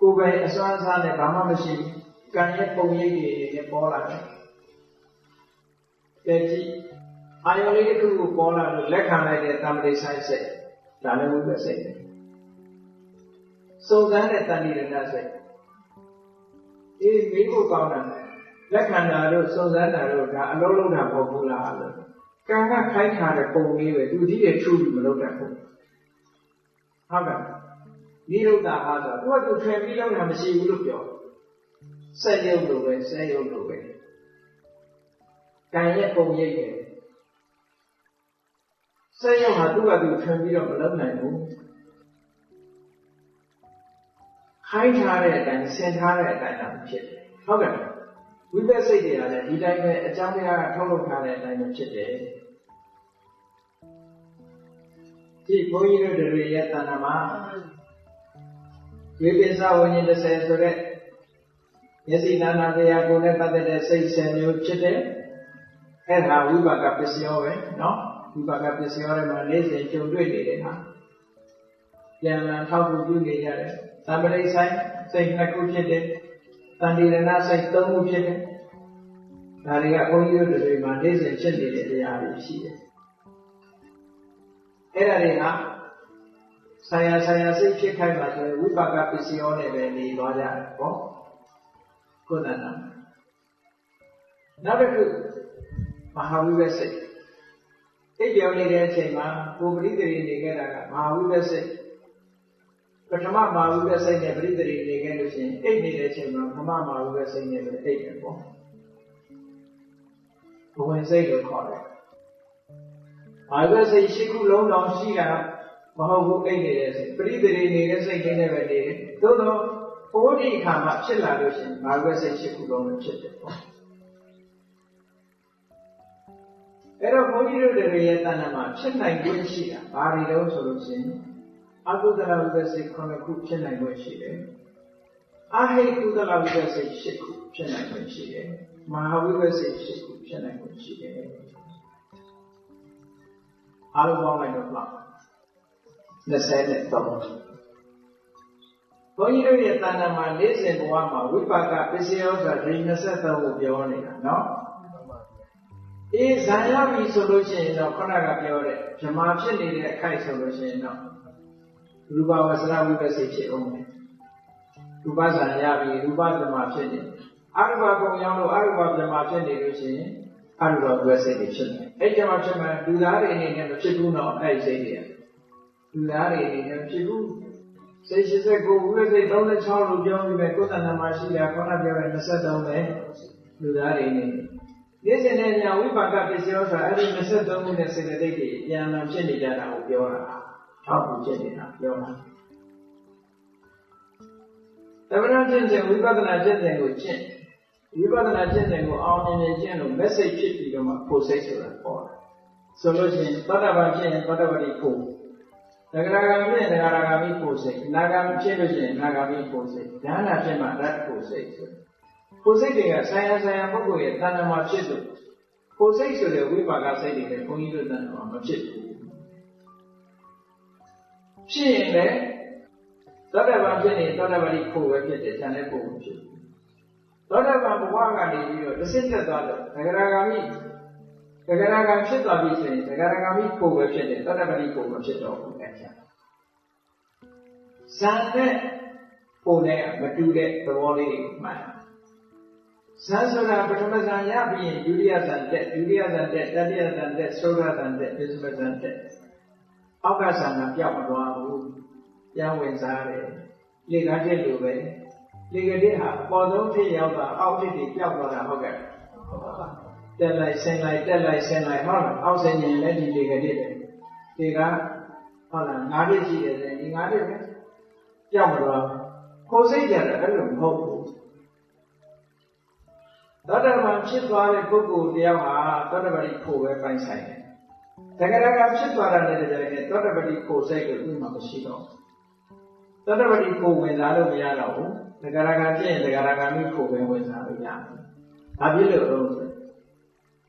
S2: ကိုယ်ပိုင်အစွမ်းအစားနဲ့ဘာမှမရှိဘူးကံရဲ့ပုံရိပ်တွေနဲ့ပေါ်လာတယ်တဲ့ကြည့်အာယုလေးတစ်ခုကိုပေါ်လာလို့လက်ခံလိုက်တဲ့တမ္ပတိဆိုင်စိတ်ဒါလည်းဝိပဿနာစိတ်စုံစမ်းတဲ့တဏှိရဏစိတ်အေးမိဖို့ကောင်းတယ်လက်ခံတာတို့စုံစမ်းတာတို့ဒါအလုံးလုံးတာမဟုတ်ဘူးလားလို့ကံကခိုင်းထားတဲ့ပုံလေးပဲသူကြီးရဲ့ထူပြီးမလုပ်တတ်ဘူးဟုတ်ကဲ့နိရုဒ္ဓဟာဆိုသူကထွင်ပြီးလုပ်တာမရှိဘူးလို့ပြောစက်ရုပ်လိုပဲစက်ရုပ်လိုပဲကံရဲ့ပုံရိပ်ပဲစက်ရုပ်ဟာသူ့ကသူထွင်ပြီးတော့မလုပ်နိုင်ဘူးခိုင်းထားတဲ့အတိုင်းဆင်ထားတဲ့အတိုင်းသာဖြစ်တယ်ဟုတ်ကဲ့ဝိပဿနာစိတ်တွေကလည်းဒီတိုင်းပဲအကြောင်းတရားကထုတ်လုပ်ထားတဲ့အတိုင်းပဲဖြစ်တယ်ဒီဘုန်းကြီးတို့တွေရဲ့တဏ္ဍာမှာဝိပဿနာဝိညာဉ်30ဆိုတဲ့မျက်စိနာနာတရားကိုလည်းပတ်သက်တဲ့စိတ်10မျိုးဖြစ်တယ်အဲ့ဒါဝိပါကပစ္စယောပဲနော်ဝိပါကပစ္စယောတွေမှာနေ့စဉ်ကြုံတွေ့နေတဲ့ဟာပြန်လာထောက်ကူပြုနေရတယ်သံပရိဆိုင်စိတ်2ခုဖြစ်တယ်တန်တိရဏစိတ်3ခုဖြစ်တယ်ဒါတွေကဘုန်းကြီးတို့တွေမှာနေ့စဉ်ဖြစ်နေတဲ့တရားတွေရှိတယ်အဲ့ဒါတွေကဆရာစိတ်ဖြစ်ခိုင်းပါဆိုရင်ဝိပါကပစ္စယောနဲ့ပဲနေသွားကြတယ်ပေါ့ကိုယ်တဏ္ဍာနောက်တစ်ခုမဟာဝိပဿနာစိတ်အိပ်ပြောင်းနေတဲ့အချိန်မှာကိုယ်ပရိသေရီနေခဲ့တာကမဟာဝိပဿနာစိတ်ပထမမဟာဝိပဿနာစိတ်နဲ့ပရိသေရီနေခဲ့လို့ရှိရင်အိပ်နေတဲ့အချိန်မှာပထမမဟာဝိပဿနာစိတ်နဲ့ပဲအိပ်တယ်ပေါ့ဘဝင်စိတ်လို့ခေါ်တယ်မဟာဝိပဿနာစိတ်ရှိခုလုံးတောင်ရှိတာမဟုတ်ဘူးအိပ်နေတဲ့စိတ်ပရိသေရီနေတဲ့စိတ်လေးနဲ့ပဲနေတယ်သို့တော့ဘုဒ္ဓအခါမှာဖြစ်လာလို့ရှိရင်မဟာဝိပဿနာစိတ်ရှိခုလုံးနဲ့ဖြစ်တယ်ပေါ့အဲ့တော့ဘုန်းကြီးတို့တွေရဲ့တဏ္ဍာမှာဖြစ်နိုင်ခွင့်ရှိတာဘာတွေတော့ဆိုလို့ရှိရင်အကုသလဝိပဿနာစိတ်9ခုဖြစ်နိုင်ခွင့်ရှိတယ်အဟိကုသလဝိပဿနာစိတ်10ခုဖြစ်နိုင်ခွင့်ရှိတယ်မဟာဝိပဿနာစိတ်10ခုဖြစ်နိုင်ခွင့်ရှိတယ်အားလုံးပေါင်းလိုက်တော့23ဘုန်းကြီးတို့ရဲ့တဏ္ဍာမှာနေ့စဉ်ဘဝမှာဝိပါကပစ္စယောဆိုတာဒီ23ကိုပြောနေတာနော်အေးဇာရပြီဆိုလို့ရှိရင်တော့ခုနကပြောတဲ့ဗြဟ္မာဖြစ်နေတဲ့အခိုက်ဆိုလို့ရှိရင်တော့ရူပဝဆရာဝိပဿနာဖြစ်အောင်မယ်ရူပဇာရပြီရူပဗြဟ္မာဖြစ်နေအရူပကုံရောက်လို့အရူပဗြဟ္မာဖြစ်နေလို့ရှိရင်အရူပဝိပဿနာဖြစ်နေအဲ့ကြမှာဖြစ်မှာလူသားတွေအနေနဲ့မဖြစ်ဘူးတော့အဲ့ဒီစိတ်တွေလူသားတွေအနေနဲ့ဖြစ်ဘူးစိတ်89ဝိပဿနာ36လို့ပြောပြီးပဲကိုယ်တဏ္ဍာမှာရှိတာခေါင်းကပြောတဲ့23ပဲလူသားတွေအနေနဲ့နေ့စဉ်နဲ့ညဝိပါကပစ္စယောဆိုတာအဲ့ဒီ23ခုနဲ့စေတသိက်တွေပြန်လာဖြစ်နေကြတာကိုပြောတာ6ခုဖြစ်နေတာပြောတာသမဏကျင့်စဉ်ဝိပဿနာကျင့်စဉ်ကိုကျင့်ဝိပဿနာကျင့်စဉ်ကိုအောင်မြင်မြင်ကျင့်လို့ message ဖြစ်ပြီးတော့မှဖို့စိတ်ဆိုတာပေါ်တာဆိုလို့ရှိရင်သောတာပန်ဖြစ်ရင်သောတာပတိဖို့သဂရဂံဖြစ်ရင်သဂရဂံမိဖို့စိတ်နာဂံဖြစ်လို့ရှိရင်နာဂံမိဖို့စိတ်ဉာဏ်နာဖြစ်မှရတ္တဖို့စိတ်ဆိုကိုယ်စိတ်တွေကဆိုင်ရာပုဂ္ဂိုလ်ရဲ့တဏ္ဍာမှာဖြစ်လို့ ကိုယ်စိတ်ဆိုတဲ့ဝိပါကစိတ်တွေလည်းဘုန်းကြီးတို့တန်တော်မဖြစ်ဘူးဖြစ်ရင်လည်းသောတပန်ဖြစ်နေသောတပတိဖို့ပဲဖြစ်တယ်ဉာဏ်နဲ့ဖို့မဖြစ်ဘူးသောတပန်ဘဝကနေပြီးတော့တစ်ဆင့်တက်သွားတော့သဂရဂါမိဖြစ်သွားပြီဆိုရင်သဂရဂါမိဖို့ပဲဖြစ်တယ်သောတပတိဖို့မဖြစ်တော့ဘူးအဲ့ဒါဇန်နဲ့ပုံနဲ့မတူတဲ့သဘောလေးကိုမှတ်ဇန်ဆိုတာပထမဇန်ရပြီးရင်ဒုတိယဇန်တက်ဒုတိယဇန်တက်တတိယဇန်တက်သုဒ္ဓဇန်တက်ပစ္စမဇန်တက်အောက်ကဇန်ကပြောက်မသွားဘူးပြန်ဝင်စားတယ်လေကားချက်လိုပဲလေကလေးဟာအပေါ်ဆုံးဖြစ်ရောက်တာအောက်ဖြစ်ပြီးပြောက်သွားတာဟုတ်ကဲ့တက်လိုက်ဆင်းလိုက်တက်လိုက်ဆင်းလိုက်ဟုတ်လားအောက်ဆင်းရင်လည်းဒီလေကလေးပဲဒီကဟုတ်လား၅ပြည့်ရှိတယ်ဒီ၅ပြည့်ပဲပြောက်မသွားကိုယ်စိတ်ကြတယ်အဲ့လိုမဟုတ်ဘူးသောတပန်ဖြစ်သွားတဲ့ပုဂ္ဂိုလ်တယောက်ဟာသောတပတိဖို့ပဲပိုင်ဆိုင်တယ်တကယ်တမ်းဖြစ်သွားတဲ့ကြိုင်နဲ့သောတပတိဖို့စိတ်ကိုသူ့မှာမရှိတော့သောတပတိဖို့ဝင်စားလို့မရတော့ဘူးတကယ်တမ်းဖြစ်ရင်တကယ်တမ်းမိဖို့ပဲဝင်စားလို့ရတယ်ဒါဖြစ်လို့တော့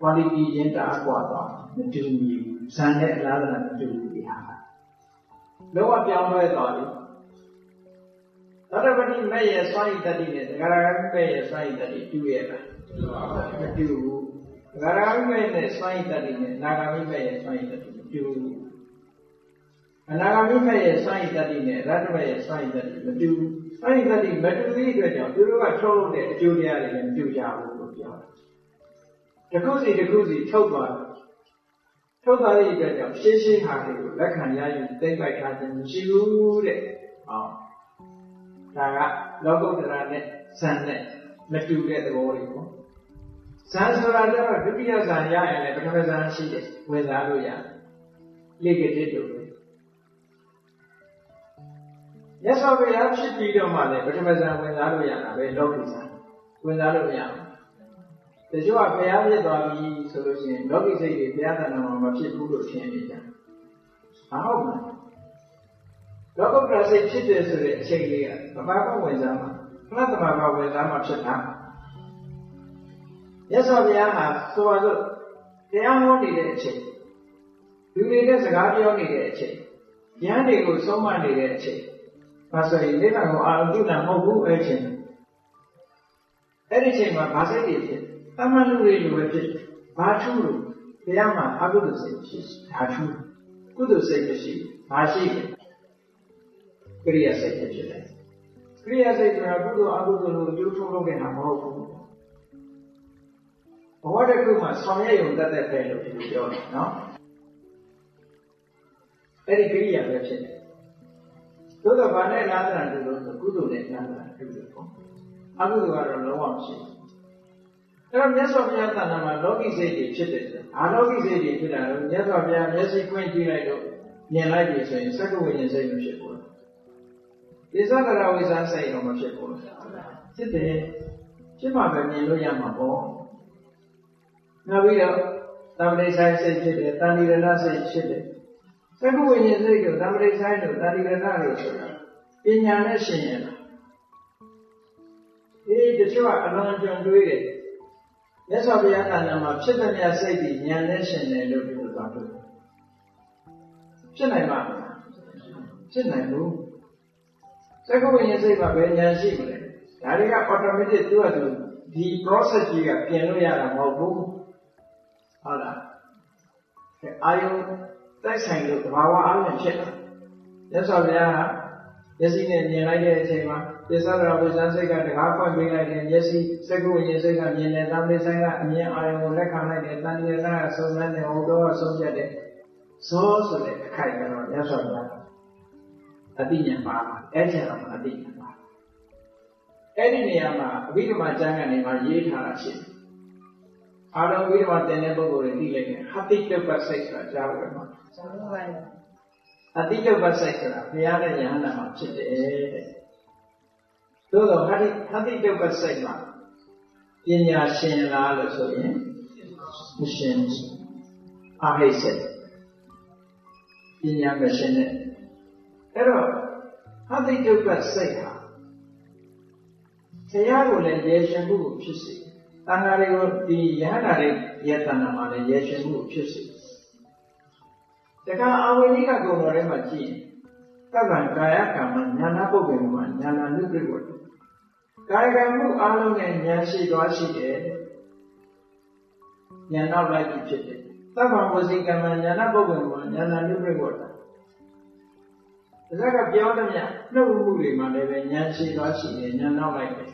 S2: quality ရင်းတာအကွာသွားမတူဘူးဇန်နဲ့အလားတူမတူဘူးဒီဟာလောကပြောင်းလဲသွားပြီသောတပတိမဲ့ရဲ့စွမ်းရည်တတိနဲ့ဒဂရဂမိမဲ့ရဲ့စွမ်းရည်တတိတူရဲ့လားမတူဘူးဒဂရဂမိမဲ့နဲ့စွမ်းရည်တတိနဲ့နာဂမိမဲ့ရဲ့စွမ်းရည်တတိမတူဘူးအနာဂမိမဲ့ရဲ့စွမ်းရည်တတိနဲ့ရတ္တမဲ့ရဲ့စွမ်းရည်တတိမတူဘူးစွမ်းရည်တတိမတူသည့်အတွက်ကြောင့်သူတို့ကထုတ်လုပ်တဲ့အကျိုးတရားတွေလည်းမတူကြဘူးလို့ပြောတယ်တစ်ခုစီထုတ်သွားသည့်အတွက်ကြောင့်ရှင်းဟာတွေကိုလက်ခံရယူသိမ့်ပိုက်ထားခြင်းမရှိဘူးတဲ့ဟောဒါကလောကုတ္တရာနဲ့ဇန်နဲ့မတူတဲ့သဘောတွေပေါ့ဇန်ဆိုတာကျတော့ဒုတိယဇန်ရရင်လည်းပထမဇန်ရှိတယ်ဝင်စားလို့ရတယ်လေကတိတို့ပဲမြတ်စွာဘုရားဖြစ်ပြီးတော့မှလည်းပထမဇန်ဝင်စားလို့ရတာပဲလောကိဇန်ဝင်စားလို့မရဘူးတချို့ကဘုရားဖြစ်သွားပြီဆိုလို့ရှိရင်လောကိစိတ်တွေဘုရားတဏ္ဍာမှာမဖြစ်ဘူးလို့ထင်နေကြတယ်ဟုတ်မလားလောကုတ္တရာစိတ်ဖြစ်တယ်ဆိုတဲ့အချိန်လေးကသဘာဝဝင်စားမှာခဏသဘာဝဝင်စားမှာဖြစ်တာမြတ်စွာဘုရားဟာဆိုပါစို့တရားဟောနေတဲ့အချိန်လူတွေနဲ့စကားပြောနေတဲ့အချိန်ဉာဏ်တွေကိုဆုံးမနေတဲ့အချိန်ဘာဆိုရင်နိဗ္ဗာန်ကိုအာရုံပြုတာမဟုတ်ဘူးအဲ့ချိန်အဲ့ဒီချိန်မှာဘာစိတ်တွေဖြစ်အမှန်လူတွေလိုပဲဖြစ်ဘာထူးလို့တရားမှာအကုသိုလ်စိတ်ဖြစ်ဒါထူးကုသိုလ်စိတ်မရှိဘာရှိလဲကရိယာစိတ်ဖြစ်တယ်ကရိယာစိတ်ဆိုတာကုသိုလ်အကုသိုလ်လို့အကျိုးထုတ်လုပ်နေတာမဟုတ်ဘူးဘဝတစ်ခုမှာဆောင်ရွက်ရုံတတ်တဲ့ပဲလို့ဒီလိုပြောတယ်နော်အဲ့ဒီကရိယာပဲဖြစ်တယ်သို့တော့ဘာနဲ့လားတာတူလို့ဆိုကုသိုလ်နဲ့လားတာတူလို့ပေါ့အကုသိုလ်ကတော့လုံးဝမရှိဘူးအဲ့တော့မြတ်စွာဘုရားတဏ္ဍာမှာလောကီစိတ်တွေဖြစ်တယ်အာလောကီစိတ်တွေဖြစ်တာတော့မြတ်စွာဘုရားမျက်စိခွင့်ကြည့်လိုက်တော့မြင်လိုက်ပြီဆိုရင်စက္ကဝိညာဉ်စိတ်မဖြစ်ဘူးဒီသက္ကရာဝိဇ္ဇာစိတ်တော့မဖြစ်ဘူးဖြစ်တယ်ဖြစ်မှပဲမြင်လို့ရမှာပေါ့နောက်ပြီးတော့တမ္ပတိဆိုင်စိတ်ဖြစ်တယ်တဏှိရဏစိတ်ဖြစ်တယ်စက္ကဝိညာဉ်စိတ်ကိုတမ္ပတိဆိုင်လို့တဏှိရဏလို့ဆိုတာပညာနဲ့ရှင်းရတာဒီတချို့ကအလွန်ကြုံတွေးတယ်မြတ်စွာဘုရားတဏ္ဍာမှာဖြစ်တဲ့မြတ်စိတ်ဒီဉာဏ်နဲ့ရှင်းတယ်လို့ပြောတာတွေ့ဖြစ်နိုင်ပါ့မလားဖြစ်နိုင်ဘူးစက္ကဝိညာဉ်စိတ်မှာပဲဉာဏ်ရှိမလဲဒါတွေက automatic သူ့အတူဒီ process ကြီးကပြင်လို့ရတာမဟုတ်ဘူးဟုတ်လားအာယုတိုက်ဆိုင်လို့သဘာဝအားဖြင့်ဖြစ်တာမြတ်စွာဘုရားကမျက်စိနဲ့မြင်လိုက်တဲ့အချိန်မှာသစ္စာရဝိဇ္ဇာစိတ်ကတကားဖွင့်ပေးလိုက်တယ်မျက်စိစက္ကဝိညာဉ်စိတ်ကမြင်တယ်တမ္ပိဆိုင်ကအမြင်အာရုံကိုလက်ခံလိုက်တယ်တဏှိရဏကစုံစမ်းတယ်ဟောတော့ဆုံးဖြတ်တယ်ဇောဆိုတဲ့အခိုက်ကတော့မြတ်စွာဘုရားအတိညာပါအဲ့ဒီမှာအတိညာပါအဲ့ဒီနေရာမှာအဘိဓမ္မာကျမ်းကနေမှရေးထားတာရှိတယ်အာရုံဝိဓမ္မာတင်တဲ့ပုဂ္ဂိုလ်တွေသိလိုက်တယ်ဟတိတုပ္ပစိတ်ဆိုတာကြားလို့မှာကြားလို့ပါအတိတုပ္ပစိတ်ဆိုတာဘုရားနဲ့ယဟန္တာမှာဖြစ်တယ်တဲ့သို့တော့ဟတိတုပ္ပစိတ်မှာပညာရှင်လားလို့ဆိုရင်မရှင်ဘူးအဟိစိတ်ပညာမရှင်တဲ့အဲ့တော့ဟတိတုပ္ပစိတ်ဟာဘုရားကိုလည်းရေရှင်မှုကိုဖြစ်စေ တဏှာတွေကိုဒီယဟန္တာတွေရဲ့တဏှာမှာလည်းရရှင်မှုဖြစ်စေတခါအဝိနိကကုံတော်ထဲမှာကြည့်ရင်သဗ္ဗံကာယကမ္မဉာဏပုပ္ပေမှာဉာဏနုပရိဝတ္တကာယကံမှုအလုံးနဲ့ဉာဏ်ရှိသွားရှိတယ်ဉာဏ်နောက်လိုက်ပြီးဖြစ်တယ်သဗ္ဗံဝစီကမ္မဉာဏပုပ္ပေမှာဉာဏနုပရိဝတ္တဒါကပြောသမျှနှုတ်မှုတွေမှာလည်းပဲဉာဏ်ရှိသွားရှိတယ်ဉာဏ်နောက်လိုက်တယ်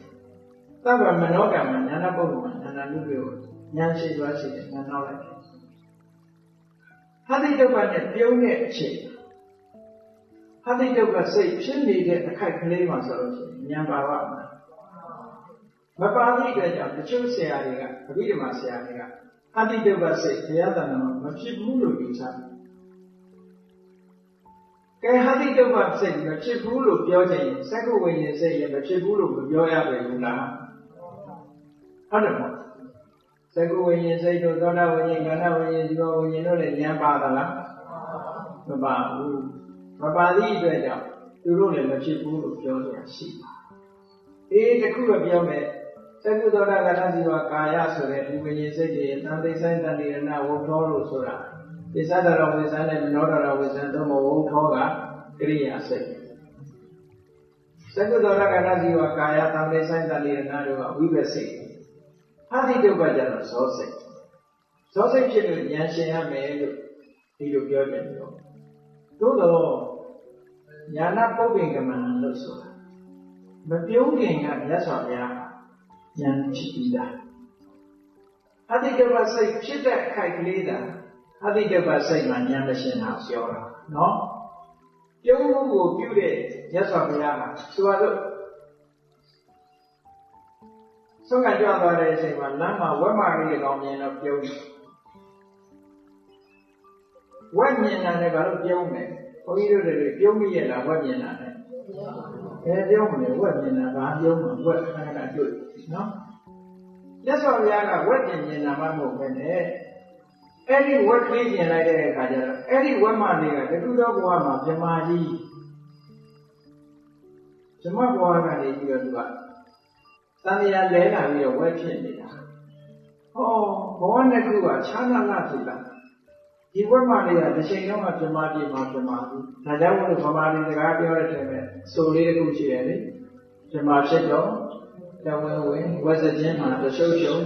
S2: သဗ္ဗမနောကမ္မဉာဏပုပ္ပေမှာဉာဏနုပရိဝတ္တဉာဏ်ရှိသွားရှိတယ်ဉာဏ်နောက်လိုက်တယ်ဟာတိတုပ္ပနဲ့ပြုံးတဲ့အချိန်ဟာတိတုပ္ပစိတ်ဖြစ်နေတဲ့အခိုက်ကလေးမှာဆိုလို့ရှိရင်ဉာဏ်ပါဝမှာမပါသည့်အတွက်ကြောင့်တချို့ဆရာတွေကအဘိဓမ္မာဆရာတွေကဟာတိတုပ္ပစိတ်ဘုရားတဏ္ဍာမှာမဖြစ်ဘူးလို့ယူဆတယ်။ကဲဟာတိတုပ္ပစိတ်မဖြစ်ဘူးလို့ပြောချင်ရင်စက္ကဝိညာဉ်စိတ်လည်းမဖြစ်ဘူးလို့မပြောရပါဘူးလား။ဟုတ်တယ်မဟုတ်။စက္ကဝိညာဉ်စိတ်တို့သောတာဝိညာဉ်ခန္ဓာဝိညာဉ်ဇီဝဝိညာဉ်တို့လည်းဉာဏ်ပါသလား။မပါဘူး။မပါသည့်အတွက်ကြောင့်သူတို့လည်းမဖြစ်ဘူးလို့ပြောကြရရှိတယ်။တခုပဲပြောမယ်သက္ကုသောတာကတ္တဇီဝကာယဆိုတဲ့ဒီဝိညာဉ်စိတ်တွေတန်သိဆိုင်တန်တိရဏဝုထောလို့ဆိုတာပိဿဒရဝိဇ္ဇာနဲ့မနောဒရဝိဇ္ဇာတို့မဝုထောကကရိယာစိတ်သက္ကုသောတာကတ္တဇီဝကာယတန်သိဆိုင်တန်တိရဏတို့ကဝိပဿိဟာတိတုပ္ပကြတော့ဇောစိတ်ဇောစိတ်ဖြစ်လို့ဉာဏ်ရှင်ရမယ်လို့ဒီလိုပြောကြတယ်သို့တော့ဉာဏပုပ္ပေကမဏလို့ဆိုတာမပြုံးခင်ကမြတ်စွာဘုရားဉာဏ်ဖြစ်ပြီးသားအတိတ္တပစိတ်ဖြစ်တဲ့အခိုက်ကလေးသာအတိတ္တပစိတ်မှာဉာဏ်မရှင်တာပြောတာနော်ပြုံးမှုကိုပြုတဲ့မြတ်စွာဘုရားကဆိုပါလို့ဆုံးကကြွသွားတဲ့အချိန်မှာလမ်းမှာဝက်မာလေးကောင်မြင်တော့ပြုံးတယ်ဝက်မြင်တာနဲ့ဘာလို့ပြုံးလဲဘုန်းကြီးတို့တွေပြုံးမိရလားဝက်မြင်တာနဲ့ပြုံးမလဲဝက်မြင်တာဘာပြုံးမှာဝက်ခဏခဏတွေ့နော်မြတ်စွာဘုရားကဝက်မြင်တာမှမဟုတ်ပဲနဲ့အဲ့ဒီဝက်ကလေးမြင်လိုက်တဲ့အခါကျတော့အဲ့ဒီဝက်မလေးကတခုသောဘဝမှာမြမကြီးဇမဘဝကနေပြီးတော့သူကတန်မြာလဲလာပြီးတော့ဝက်ဖြစ်နေတာဟောဘဝနှစ်ခုကခြားနာနာဖြစ်တာဒီဝက်မလေးကတစ်ချိန်လုံးကမြမကြီးမှာမြမကြီးဒါကြောင့်မို့လို့ဗမာပြည်စကားပြောတဲ့အချိန်မှာဆိုလေးတစ်ခုရှိတယ်လေမြမဖြစ်တော့တဝင်းဝင်ဝက်စခြင်းမှာတရှုပ်ရှုံ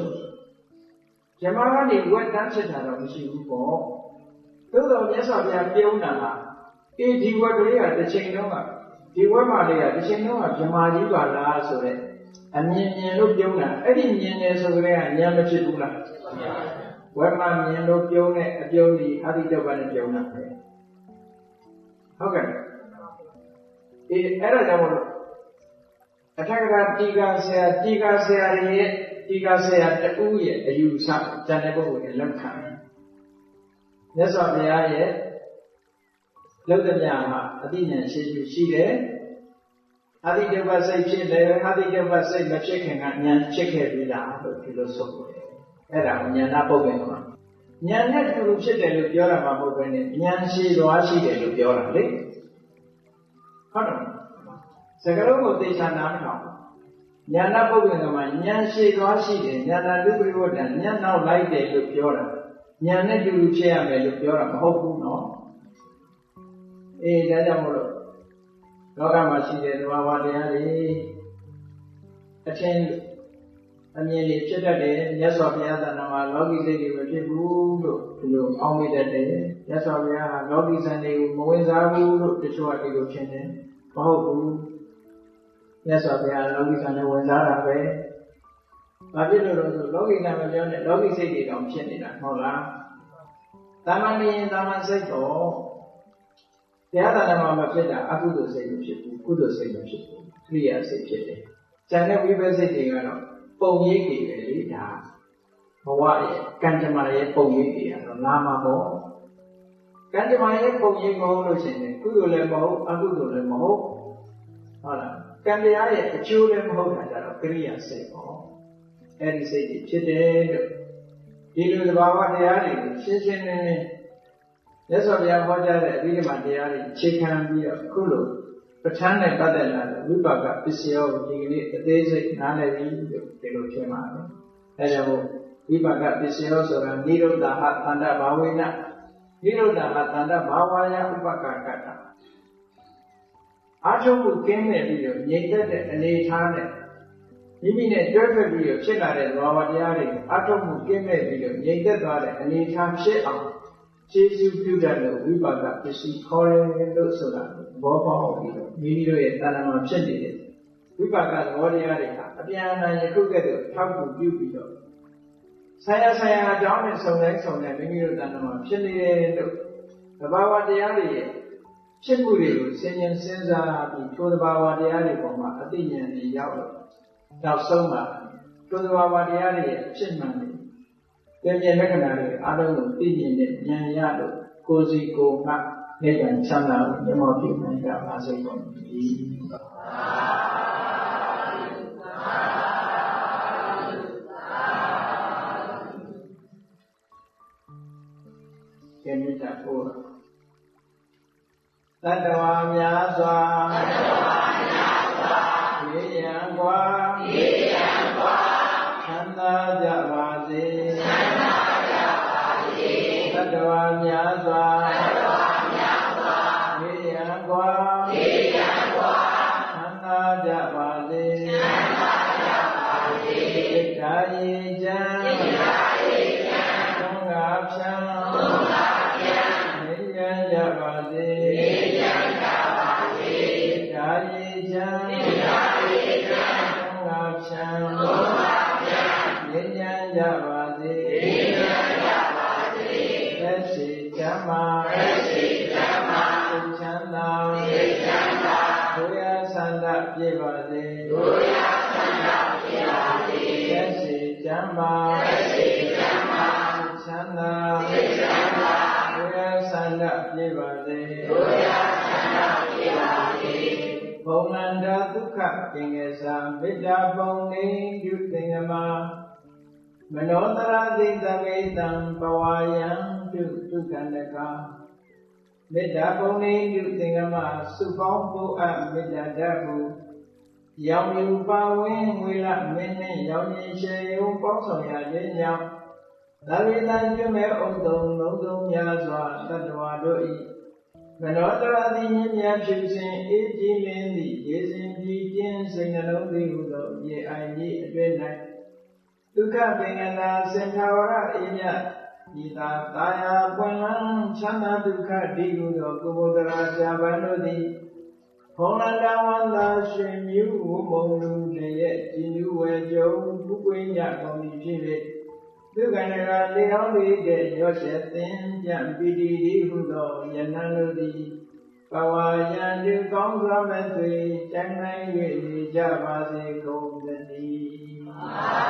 S2: ဇမကနေဝက်တန်းဖြစ်တာတော့မရှိဘူးပေါ့သို့တော်မြတ်စွာဘုရားပြုံးတာဟာဒီဝက်ကလေးကတစ်ချိန်လုံးကဒီဝက်မလေးကတစ်ချိန်လုံးကဇမကြီးပါလားဆိုတဲ့အမြင်လို့ပြုံးတာအဲ့ဒီမြင်တယ်ဆိုကြတဲ့ကဉာဏ်မဖြစ်ဘူးလားဝက်မမြင်လို့ပြုံးတဲ့အပြုံးကြီးအတိတ္တပနဲ့ပြုံးတာပဲဟုတ်ကဲ့အဲ့ဒါကြောင့်မို့လို့အထက်ကတီကာဆရာရဲ့တီကာဆရာတူရဲ့အယူဆဇန်တဲ့ပုဂ္ဂိုလ်ရဲ့လက်ခံမြတ်စွာဘုရားရဲ့လောက်တဲ့များဟာအတိညာရှိရှိတယ်အတိတ္တပစိတ်ဖြစ်တယ်အတိတ္တပစိတ်မဖြစ်ခင်ကဉာဏ်ဖြစ်ခဲ့ပြီလားလို့ဒီလိုဆိုတယ်အဲ့ဒါဉာဏပုပ္ပေကမှာဉာဏ်နဲ့တူဖြစ်တယ်လို့ပြောတာမှမဟုတ်ဘဲနဲ့ဉာဏ်ရှိသွားရှိတယ်လို့ပြောတာလေဟုတ်တယ်စကားလုံးကိုသိချာနားထောင်ဉာဏပုပ္ပေကမှာဉာဏ်ရှိသွားရှိတယ်ဉာဏလူပရိဝတ္တဉာဏ်နောက်လိုက်တယ်လို့ပြောတာဉာဏ်နဲ့တူဖြစ်ရမယ်လို့ပြောတာမဟုတ်ဘူးနော်ဒါကြောင့်မို့လို့လောကမှာရှိတဲ့သဘာဝတရားတွေအထင်အမြင်တွေဖြစ်တတ်တယ်မြတ်စွာဘုရားတဏ္ဍာမှာလောကီစိတ်တွေမဖြစ်ဘူးလို့ဒီလိုအောင်းမိတတ်တယ်မြတ်စွာဘုရားကလောကီစံတွေကိုမဝင်စားဘူးလို့တချို့ကဒီလိုထင်တယ်မဟုတ်ဘူးမြတ်စွာဘုရားလောကီစံနဲ့ဝင်စားတာပဲဘာဖြစ်လို့လဲဆိုလောကီကမပြောနဲ့လောကီစိတ်တွေတောင်ဖြစ်နေတာဟုတ်လားတာမန်နေရင်တာမန်စိတ်တော့ဘုရားတဏ္ဍာမှာမဖြစ်တာအကုသိုလ်စိတ်မဖြစ်ဘူးကုသိုလ်စိတ်မဖြစ်ဘူးခရိယာစိတ်ဖြစ်တယ်ကျန်တဲ့ဝိပဿစိတ်တွေကတော့ပုံရိပ်တွေပဲလေဒါဘဝရဲ့ကံကြမ္မာရဲ့ပုံရိပ်တွေကတော့လာမှာပေါ့ကံကြမ္မာရဲ့ပုံရိပ်မဟုတ်လို့ရှိရင်ကုသိုလ်လည်းမဟုတ်အကုသိုလ်လည်းမဟုတ်ဟုတ်လားကံတရားရဲ့အကျိုးလည်းမဟုတ်တာကြတော့ကရိယာစိတ်ပေါ့အဲ့ဒီစိတ်တွေဖြစ်တယ်လို့ဒီလိုသဘာဝတရားတွေကိုရှင်းရှင်းလင်းလင်းမြတ်စွာဘုရားဟောကြားတဲ့အဘိဓမ္မာတရားတွေအခြေခံပြီးတော့ခုလိုပဋ္ဌာန်းနဲ့ပတ်သက်လာတဲ့ဝိပါကပစ္စယောဒီကနေ့အသေးစိတ်နားလည်ပြီးဒီလိုထင်ပါတယ် အဲကြောင့်ဝိပါကပစ္စယောဆိုတာနိရောဓဟတန္တဘာဝေနနိရောဓဟတန္တဘာဝယဥပကကတ္တအာထုံမှုကင်းမဲ့ပြီးတော့ငြိမ်သက်တဲ့အနေထားနဲ့မိမိနဲ့တွဲဖက်ပြီးတော့ဖြစ်လာတဲ့သဘာဝတရားတွေအာထုံမှုကင်းမဲ့ပြီးတော့ငြိမ်သက်သွားတဲ့အနေထားဖြစ်အောင်ခြေစုပြုတတ်လို့ဝိပါကပစ္စည်းခေါ်တယ်လို့ဆိုတာဘောပေါက်ပြီးတော့မိမိတို့ရဲ့တဏ္ဍာမှာဖြစ်နေတဲ့ဝိပါကသဘောတရားတွေဟာအပြန်အလှန်ယခုကဲ့သို့ထောက်ကူပြုပြီးတော့ဆိုင်ရာအကြောင်းနဲ့စုံတိုင်းမိမိတို့တဏ္ဍာမှာဖြစ်နေတယ်လို့သဘာဝတရားတွေရဲ့ဖြစ်မှုတွေကိုစဉ်းကျင်စဉ်းစားပြီးထိုသဘာဝတရားတွေပေါ်မှာအသိဉာဏ်တွေရောက်လို့နောက်ဆုံးမှာထိုသဘာဝတရားတွေရဲ့အဖြစ်မှန်တွေပြည့်လက္ခဏာတွေအားလုံးကိုသိမြင်တဲ့ဉာဏ်ရလို့ကိုယ်စီကိုယ်မှနိဗ္ဗာန်ချမ်းသာကိုမျက်မှောက်ပြုနိုင်ကြပါစေကုန်သတည်းကဲမြတ်ဖို့တတ္တဝါများစွာရေရန်กว่าချမ်းသာကြပါစေတတ္တဝါများစွာရေရန်กว่าချမ်းသာကြပါစေဣဒ္ဓာယေကျံသုံးငါဖြံနေရန်ကြပါစေကြပါစေသက်ရှိကျမ်းမာစိတ်ချမ်းသာဒုရဆန္ဒပြည့်ပါစေသက်ရှိကျမ်းမာစိတ်ချမ်းသာဒုရဆန္ဒပြည့်ပါစေဘုံနန္ဒဒုက္ခပင်ကစားမေတ္တာပုံနေပြုသင်္ကမာမနောတရသိတမေတံပဝါယံပြုဒုက္ခန္တကမေတ္တာပုံနေပြုသင်္ကမစုပေါင်းဖို့အမေတ္တာဓာတ်ကိုရောင်ယူပါဝင်ဝေလမင်းနှင့်ရောင်ရင်ရှေယုံပေါင်းဆောင်ရခြင်းကြောင့်သဗ္ဗေတံကျွမဲ့ဥဒ္ဒုံလုံးစုံများစွာတတ္တဝါတို့၏မနောတရသိဉာဏ်များဖြစ်စဉ်အေးကြည်လင်းသည့်ရေစဉ်ကြည်ကျင်းစိတ်နှလုံးသည်ဟုသောရေအိုင်ကြီးအတွင်း၌ဒုက္ခပင်ကနာစင်ထာဝရအေးမြတ်ဤသာတာယာပွင့်လန်းချမ်းသာဒုက္ခဒီဟုသောကုဘုဒ္ဓရာဆရာပန်တို့သည်ဘုံလန္တဝန္တာရှင်မြူဝမုံလူလည်းရဲ့ဒီနုဝေကြုံဘုကွင်းညကောင်းပြီဖြစ်၍ဒုက္ခနရာလေဟောင်းလေးတဲ့ရောရှက်သင်ပြန်ပီတိဒီဟုသောယနံတို့သည်ပဝါယံဒီကောင်းစွာမဲ့သွေကျမ်းနိုင်၍နေကြပါစေကုန်သတည်း